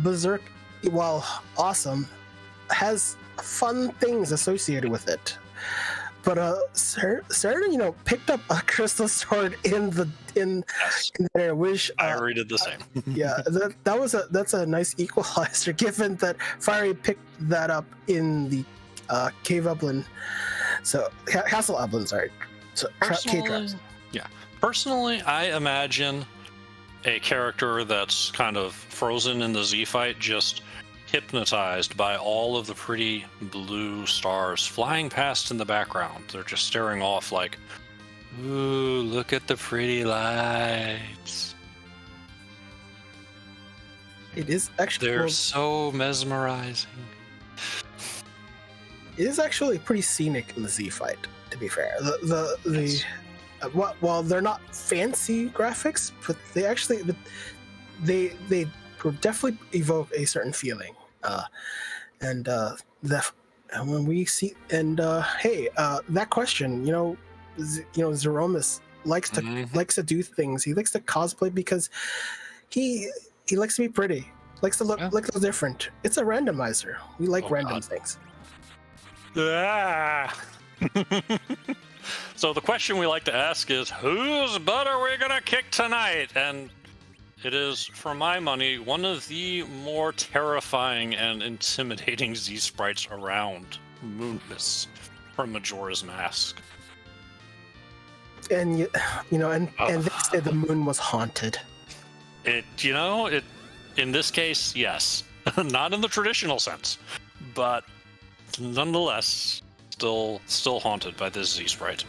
Berserk, while awesome, has fun things associated with it. But Sarah, picked up a crystal sword in Yes, there, which I already did the same. yeah, that's a nice equalizer. Given that Fiery picked that up in the Cave Upland, so Castle Upland, sorry. So Personally, I imagine a character that's kind of frozen in the Z fight, just hypnotized by all of the pretty blue stars flying past in the background. They're just staring off like, ooh, look at the pretty lights. It is actually They're so mesmerizing. It is actually pretty scenic in the Z fight, to be fair. Yes. While they're not fancy graphics, but they definitely evoke a certain feeling. And when we see that question, Zeromus likes to do things. He likes to cosplay because he likes to be pretty, likes to look different. It's a randomizer. We like random things. Ah. So the question we like to ask is, whose butt are we gonna kick tonight? And it is, for my money, one of the more terrifying and intimidating Z sprites around, Moonmas from Majora's Mask. And they say the moon was haunted. In this case, yes. Not in the traditional sense, but nonetheless, still haunted by this Z sprite.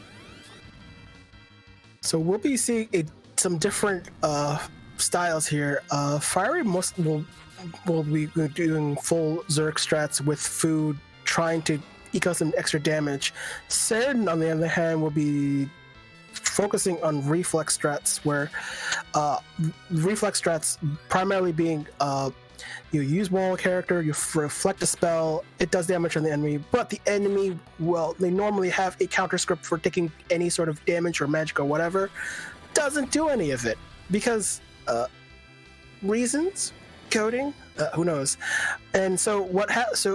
So we'll be seeing some different styles here. Fiery will be doing full Zerg strats with food, trying to eke out some extra damage. Cern, on the other hand, will be focusing on reflex strats, where reflex strats primarily being you use wall character, you reflect a spell, it does damage on the enemy, but the enemy, they normally have a counter script for taking any sort of damage or magic or whatever. Doesn't do any of it because reasons, coding, who knows. And so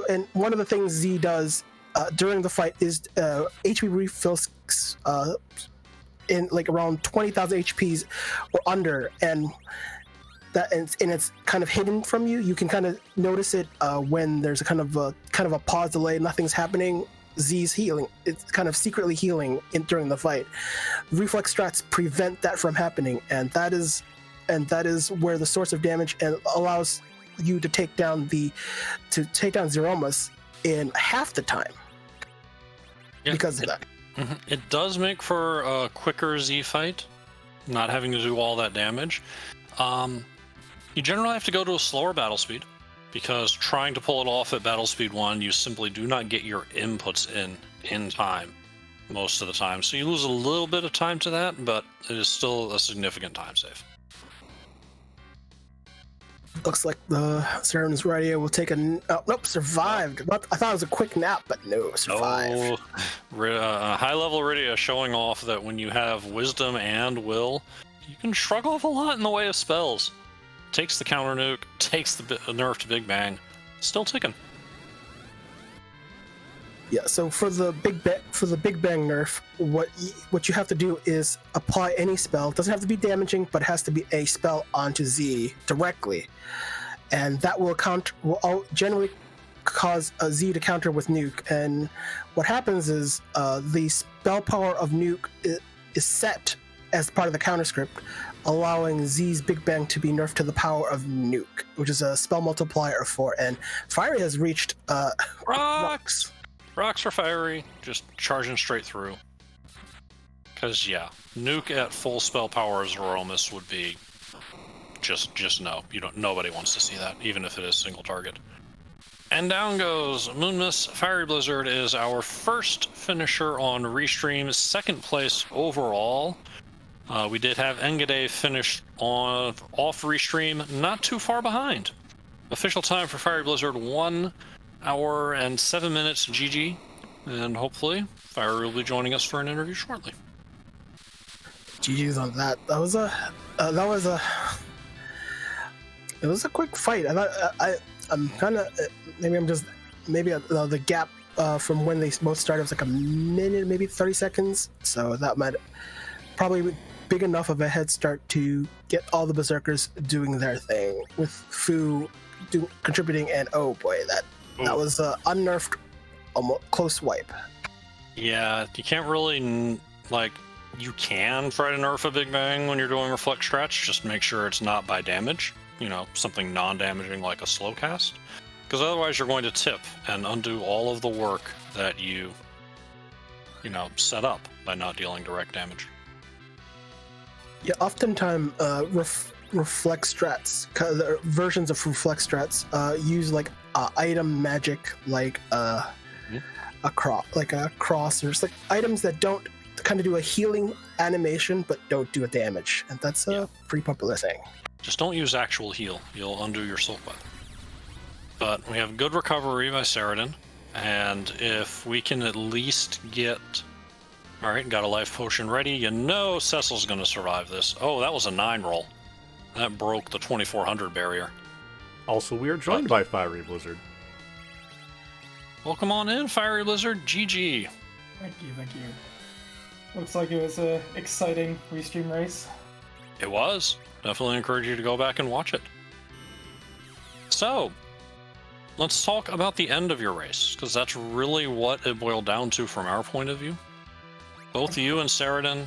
and one of the things Z does during the fight is HP refills in like around 20,000 HPs or under, and it's kind of hidden from you. You can kind of notice it when there's a kind of a pause delay, nothing's happening. Z's healing. It's kind of secretly healing during the fight. Reflex strats prevent that from happening, and that is where the source of damage and allows you to take down Zeromus in half the time. Yeah, because of that. It does make for a quicker Z fight, not having to do all that damage. You generally have to go to a slower battle speed, because trying to pull it off at battle speed 1, you simply do not get your inputs in time most of the time. So you lose a little bit of time to that, but it is still a significant time save. Looks like the Seren's Radio will take survived. I thought it was a quick nap, but no, survived. High level Rydia showing off that when you have wisdom and will, you can shrug off a lot in the way of spells. Takes the counter nuke, takes the nerf to Big Bang, still ticking. Yeah, so for the Big Bang nerf, what you have to do is apply any spell. It doesn't have to be damaging, but it has to be a spell onto Z directly, and that will generally cause a Z to counter with nuke. And what happens is the spell power of nuke is set as part of the counter script, allowing Z's Big Bang to be nerfed to the power of nuke, which is a spell multiplier of 4. And Fiery has reached rocks. Rocks for Fiery, just charging straight through. Because nuke at full spell power as Zeromus would be just no. Nobody wants to see that, even if it is single target. And down goes Moonmas. Fiery Blizzard is our first finisher on Restream, second place overall. We did have Engade finish off Restream, not too far behind. Official time for Fiery Blizzard, 1 hour and 7 minutes GG, and hopefully Fiery will be joining us for an interview shortly. GG's on that. It was a quick fight. I'm kind of maybe I'm just maybe the gap from when they both started was like a minute, maybe 30 seconds. So that might probably be big enough of a head start to get all the berserkers doing their thing, with Fu contributing. And oh boy, that was unnerfed, almost close wipe. Yeah, you can't really like. You can try to nerf a Big Bang when you're doing reflect stretch. Just make sure it's not by damage. Something non-damaging like a slow cast. Because otherwise you're going to tip and undo all of the work that you set up by not dealing direct damage. Yeah, oftentimes reflex strats, versions of reflex strats use like item magic, like a cross, or just like items that don't kind of do a healing animation but don't do a damage, and that's a pretty popular thing. Just don't use actual heal. You'll undo your soul weapon. But we have good recovery by Saradin, and if we can at least get... Alright, got a life potion ready. Cecil's going to survive this. Oh, that was a 9 roll. That broke the 2400 barrier. Also, we are joined by Fiery Blizzard. Welcome on in, Fiery Blizzard. GG. Thank you. Looks like it was an exciting restream race. It was. Definitely encourage you to go back and watch it. So, let's talk about the end of your race, because that's really what it boiled down to from our point of view. Both you and Saradin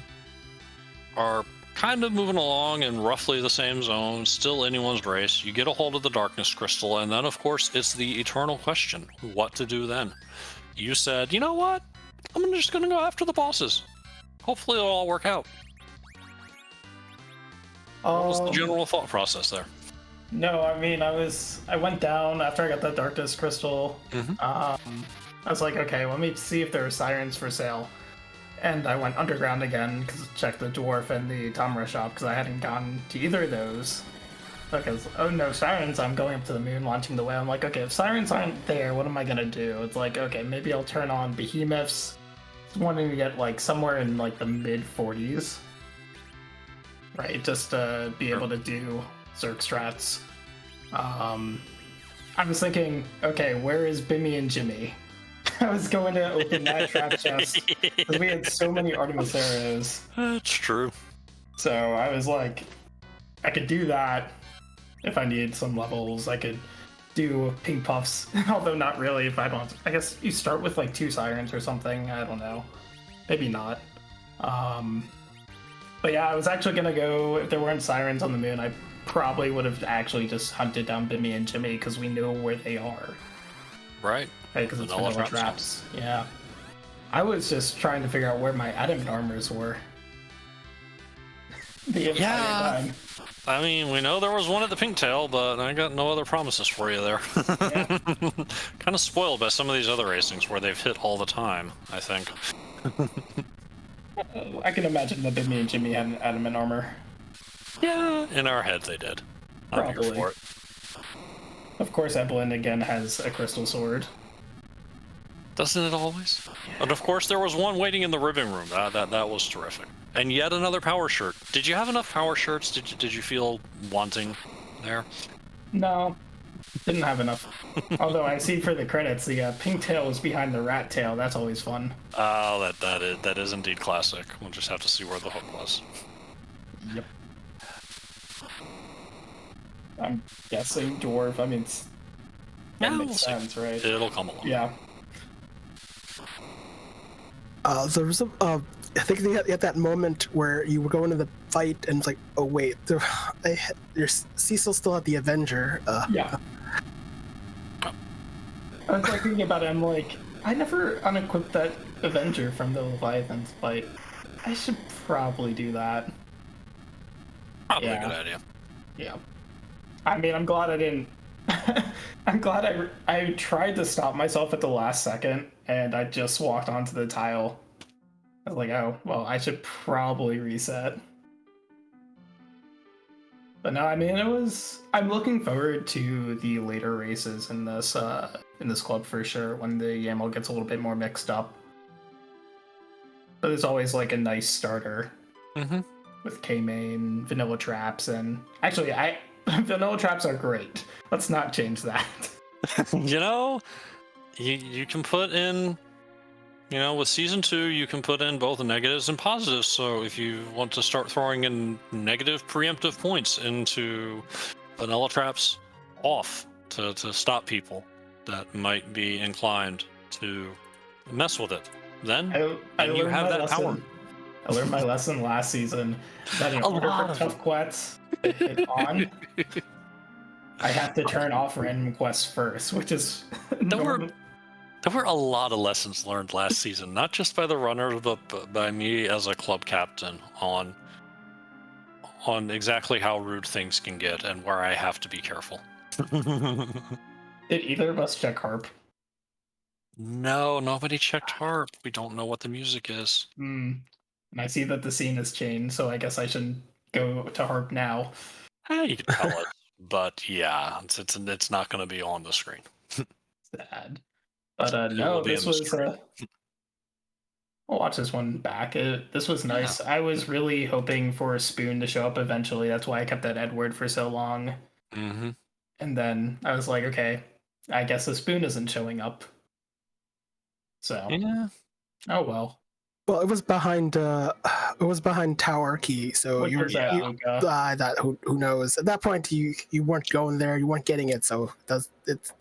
are kind of moving along in roughly the same zone, still anyone's race. You get a hold of the Darkness Crystal, and then, of course, it's the eternal question, what to do then. You said, you know what? I'm just going to go after the bosses. Hopefully it'll all work out. What was the general thought process there? No, I mean, I went down after I got that Darkness Crystal. I was like, okay, let me see if there are sirens for sale. And I went underground again because checked the dwarf and the Tamara shop because I hadn't gone to either of those. Because, oh no, sirens, I'm going up to the moon, launching the whale. I'm like, okay, if sirens aren't there, what am I gonna do? It's like, okay, maybe I'll turn on behemoths. Wanting to get like somewhere in like the mid 40s, right? Just to be able to do Zerg strats. I was thinking, okay, where is Bimmy and Jimmy? I was going to open that trap chest because we had so many Artemis arrows. That's true. So I was like, I could do that if I needed some levels. I could do pink puffs, although not really if I don't. I guess you start with like 2 sirens or something. I don't know. Maybe not. But yeah, I was actually gonna go, if there weren't sirens on the moon, I probably would have actually just hunted down Bimmy and Jimmy because we know where they are. Right. Because it's vanilla traps. Yeah. I was just trying to figure out where my adamant armors were. The entire time. I mean, we know there was one at the Pink Tail, but I got no other promises for you there. Yeah. Kind of spoiled by some of these other racings where they've hit all the time, I think. I can imagine that Bimmy and Jimmy had an adamant armor. Yeah, in our head they did. I'm here Probably. for it. Of course, Evelyn again has a crystal sword. Doesn't it always? And of course, there was one waiting in the ribbon room. That was terrific. And yet another power shirt. Did you have enough power shirts? Did you feel wanting there? No, didn't have enough. Although I see for the credits, the pink tail is behind the rat tail. That's always fun. Oh, that is indeed classic. We'll just have to see where the hook was. Yep. I'm guessing dwarf. I mean, that Yeah, makes we'll see. sense, right? It'll come along. Yeah. There was I think they had that moment where you were going to the fight and it's like, oh wait, Cecil still had the Avenger. Yeah. I was like thinking about it, I'm like, I never unequipped that Avenger from the Leviathan's fight. I should probably do that. Probably Yeah. a good idea. Yeah. I mean, I'm glad I didn't. I'm glad I tried to stop myself at the last second and I just walked onto the tile. I was like, oh, well, I should probably reset. But no, I mean, I'm looking forward to the later races in this club for sure when the YAML gets a little bit more mixed up. But there's always like a nice starter with K-Main, Vanilla Traps, and actually, Vanilla Traps are great. Let's not change that. You know, you can put in, with season 2, you can put in both negatives and positives. So if you want to start throwing in negative preemptive points into vanilla traps off to stop people that might be inclined to mess with it, then I you learned have my that power. lesson. I learned my lesson last season that in A order lot for of tough quests to hit on, I have to turn off random quests first, which is There were normal. There were a lot of lessons learned last season, not just by the runners, but by me as a club captain on exactly how rude things can get and where I have to be careful. Did either of us check harp? No, nobody checked harp. We don't know what the music is. And I see that the scene has changed, so I guess I should go to harp now. You can tell us, but yeah, it's not going to be on the screen. Sad. But It no, will be this in the was. story. I'll watch this one back. This was nice. I was really hoping for a spoon to show up eventually. That's why I kept that Edward for so long. Mm-hmm. And then I was like, okay, I guess the spoon isn't showing up. So, Yeah. oh well. Well, it was behind Tower Key, so What you is that, you Luca? that who knows? At that point, you weren't going there, you weren't getting it, so it's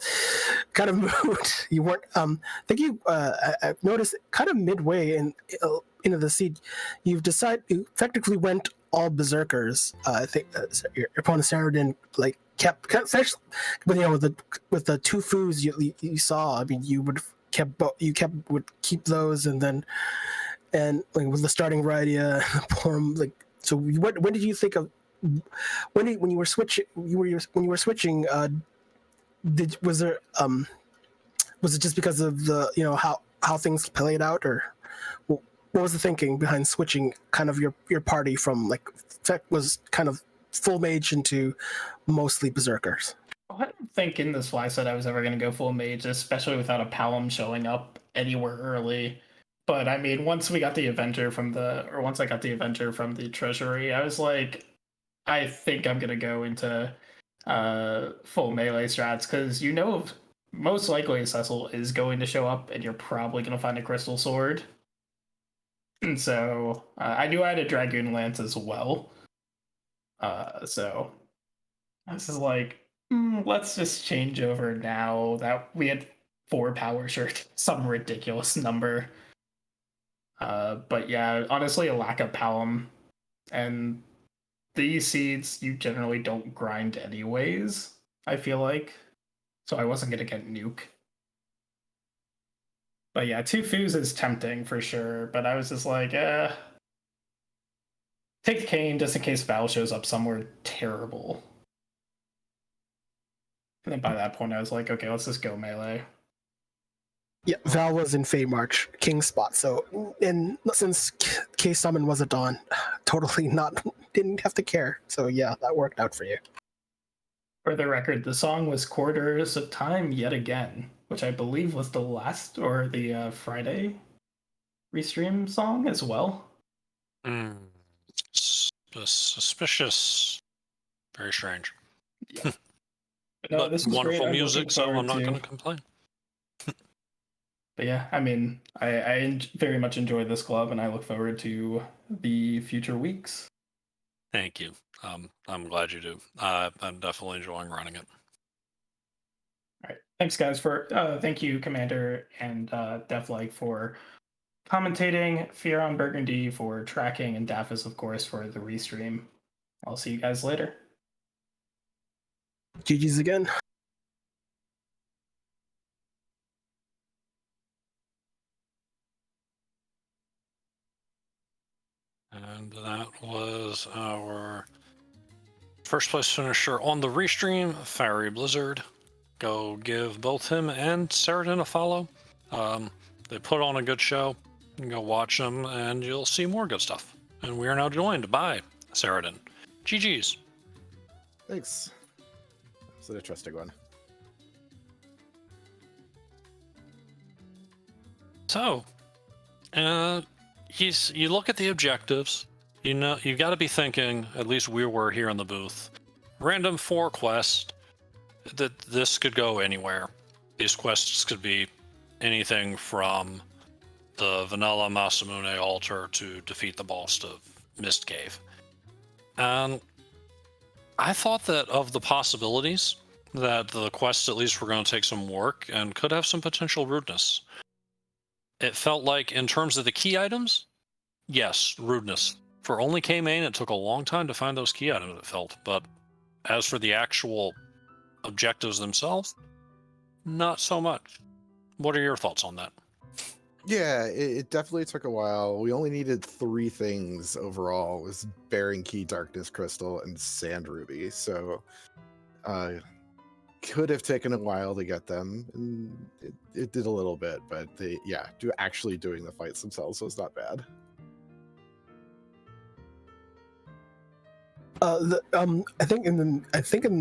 kind of moot. You weren't. I think I noticed kind of midway into the seed, you effectively went all berserkers. I think your opponent Saradin kept especially with the two foos you saw. I mean, you would keep those, and then. And with the starting Rydia, so when did you think of when you were switching? When you were switching, was it just because of the how things played out, or what was the thinking behind switching kind of your party from was kind of full mage into mostly berserkers? I don't think in this fly set I was ever going to go full mage, especially without a Palom showing up anywhere early. But I mean, once I got the Avenger from the Treasury, I was like, I think I'm gonna go into full melee strats because most likely Cecil is going to show up, and you're probably gonna find a Crystal Sword. And so I knew I had a Dragoon Lance as well. So this is like, let's just change over now that we had 4 power shirt, some ridiculous number. But yeah, honestly, a lack of Palom, and these seeds you generally don't grind anyways, I feel like. So I wasn't gonna get nuke. But yeah, 2 foos is tempting for sure, but I was just like, take the Kane just in case Val shows up somewhere terrible. And then by that point I was like, okay, let's just go melee. Yeah, Val was in Fey March, King spot. So, and since K Summon wasn't on, totally didn't have to care. So yeah, that worked out for you. For the record, the song was Quarters of Time yet again, which I believe was the last or the Friday restream song as well. Suspicious. Very strange. Yeah. No, but this was wonderful great. music, so I'm not going to complain. But yeah, I mean, I very much enjoyed this club, and I look forward to the future weeks. Thank you. I'm glad you do. I'm definitely enjoying running it. All right. Thanks, guys. Thank you, Commander and Deflike, for commentating, Fieron Burgundy for tracking, and Daphis, of course, for the restream. I'll see you guys later. GG's again. And that was our first place finisher on the restream, Fiery Blizzard. Go give both him and Saradin a follow. They put on a good show. You can go watch them, and you'll see more good stuff. And we are now joined by Saradin. GG's. Thanks. It's an interesting one. So, you look at the objectives. You've got to be thinking. At least we were here in the booth. Random 4 quests. That this could go anywhere. These quests could be anything from the vanilla Masamune altar to defeat the boss of Mist Cave. And I thought that of the possibilities, that the quests at least were going to take some work and could have some potential rudeness. It felt like, in terms of the key items, yes, rudeness. For only K-Main, it took a long time to find those key items, it felt. But as for the actual objectives themselves, not so much. What are your thoughts on that? Yeah, it definitely took a while. We only needed 3 things overall. It was Bearing Key, Darkness Crystal, and Sand Ruby. So could have taken a while to get them, and it did a little bit, but actually doing the fights themselves was not bad. I think in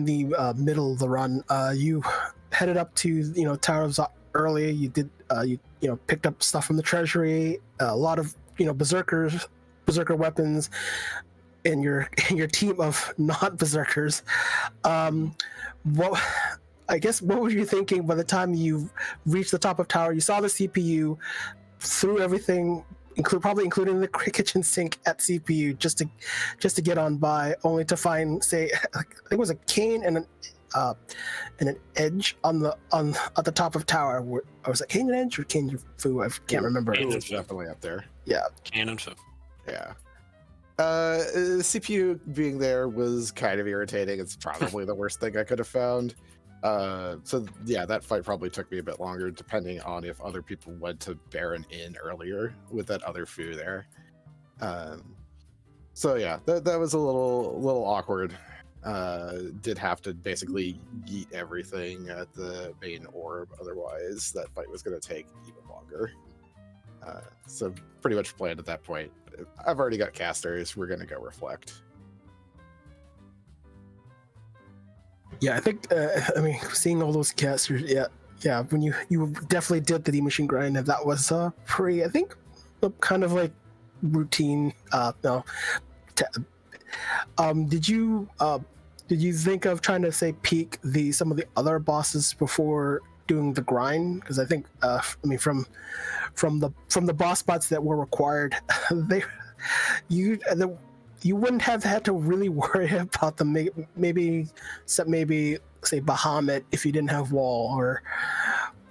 the middle of the run, you headed up to Tower of Zot early. You did you picked up stuff from the treasury, a lot of berserker weapons, and your team of not berserkers. What were you thinking by the time you reached the top of tower? You saw the CPU, threw everything, probably including the kitchen sink at CPU, just to get on by, only to find, say, I think it was a cane and an edge at the top of tower. I was like, cane and edge or cane and foo? I can't remember. It was definitely up there. Yeah, Cane and foo. Yeah. CPU being there was kind of irritating. It's probably the worst thing I could have found. So yeah, that fight probably took me a bit longer, depending on if other people went to Baron Inn earlier with that other foo there. So yeah, that was a little awkward. Did have to basically yeet everything at the main orb, otherwise that fight was going to take even longer. So pretty much planned at that point. I've already got casters. We're going to go reflect. Yeah, I think seeing all those casters, yeah, when you definitely did the D-Machine grind, and that was pretty, I think, kind of like routine. Did you think of trying to, say, peek some of the other bosses before doing the grind? Because I think from the boss spots that were required, you wouldn't have had to really worry about them. Maybe say Bahamut if you didn't have wall,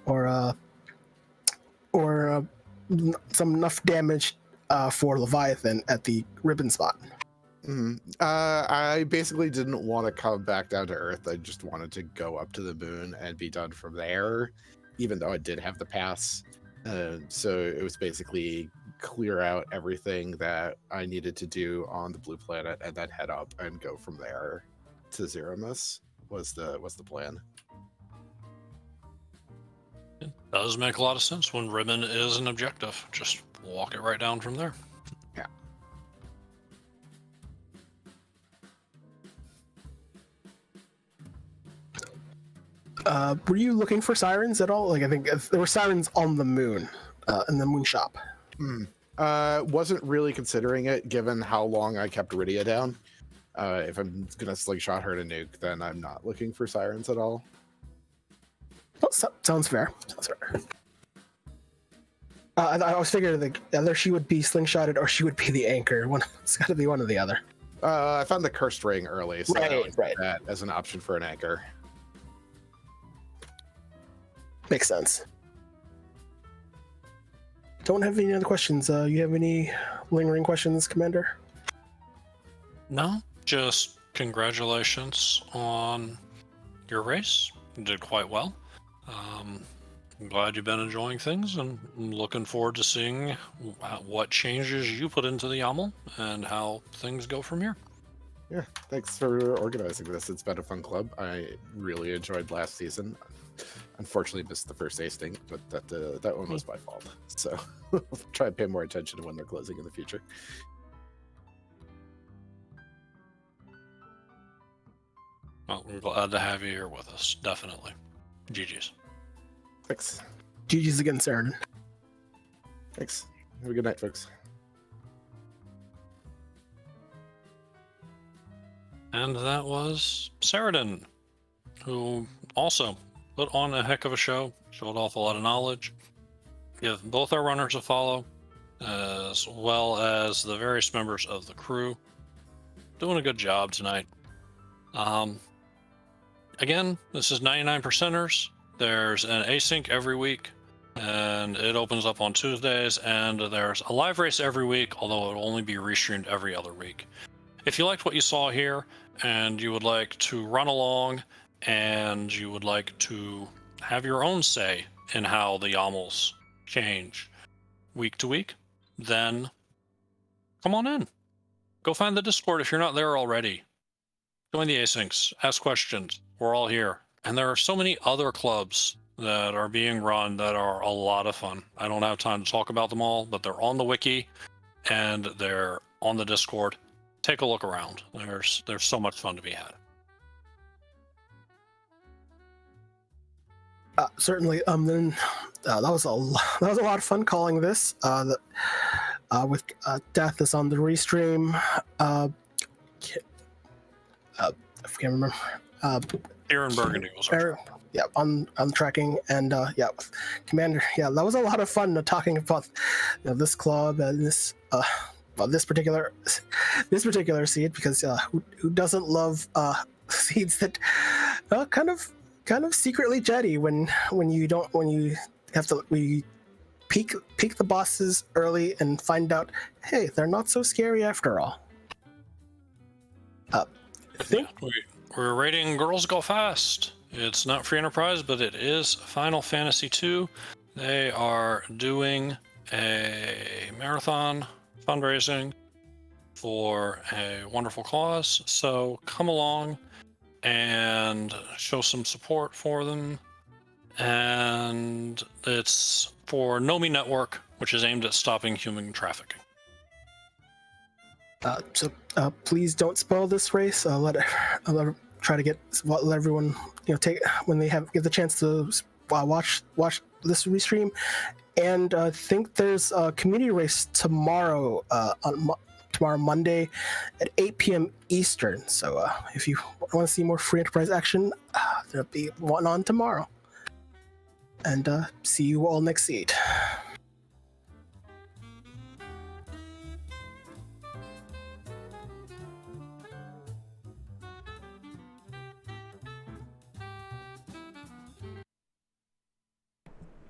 or some enough damage for Leviathan at the ribbon spot. Mm-hmm. I basically didn't want to come back down to Earth. I just wanted to go up to the moon and be done from there, even though I did have the pass. So it was basically clear out everything that I needed to do on the blue planet and then head up and go from there to Zeramus was the plan. It does make a lot of sense when ribbon is an objective. Just walk it right down from there. Yeah. Were you looking for sirens at all? Like, I think there were sirens on the moon, in the moon shop. Wasn't really considering it, given how long I kept Rydia down. If I'm gonna slingshot her to nuke, then I'm not looking for sirens at all. Oh, sounds fair. I was figuring that either she would be slingshotted or she would be the anchor. It's got to be one or the other. I found the cursed ring early, so I would right. that as an option for an anchor. Makes sense. Don't have any other questions. You have any lingering questions, Commander? No, just congratulations on your race. You did quite well. I'm glad you've been enjoying things, and I'm looking forward to seeing what changes you put into the YAML and how things go from here. Yeah, thanks for organizing this. It's been a fun club. I really enjoyed last season. Unfortunately missed the first tasting, but that one was my fault. So I'll try and pay more attention to when they're closing in the future. Well, I'm glad to have you here with us. Definitely. GG's. Thanks. GG's again, Saradin. Thanks. Have a good night, folks. And that was Saradin, who also put on a heck of a show, showed off a lot of knowledge, give both our runners a follow, as well as the various members of the crew. Doing a good job tonight. Again, this is 99 Percenters. There's an async every week, and it opens up on Tuesdays, and there's a live race every week, although it'll only be restreamed every other week. If you liked what you saw here, and you would like to run along, and you would like to have your own say in how the YAMLs change week to week, then come on in. Go find the Discord if you're not there already. Join the asyncs, ask questions. We're all here. And there are so many other clubs that are being run that are a lot of fun. I don't have time to talk about them all, but they're on the wiki and they're on the Discord. Take a look around. There's so much fun to be had. Certainly. Then that was a lot of fun calling this. With Death is on the restream. I can't remember. Aaron Burgundy was yeah, on tracking, and yeah, with Commander. Yeah, that was a lot of fun talking about this club and this this particular seed, because who doesn't love seeds that kind of secretly jetty when you have to peek the bosses early and find out, hey, they're not so scary after all. We're rating Girls Go Fast. It's not free enterprise, but it is Final Fantasy II. They are doing a marathon fundraising for a wonderful cause. So come along and show some support for them. And it's for Nomi Network, which is aimed at stopping human trafficking. So please don't spoil this race. Let everyone take when they get the chance to watch this restream. And I think there's a community race tomorrow tomorrow Monday at 8 p.m. Eastern. So if you want to see more free enterprise action, there'll be one on tomorrow. And see you all next seed.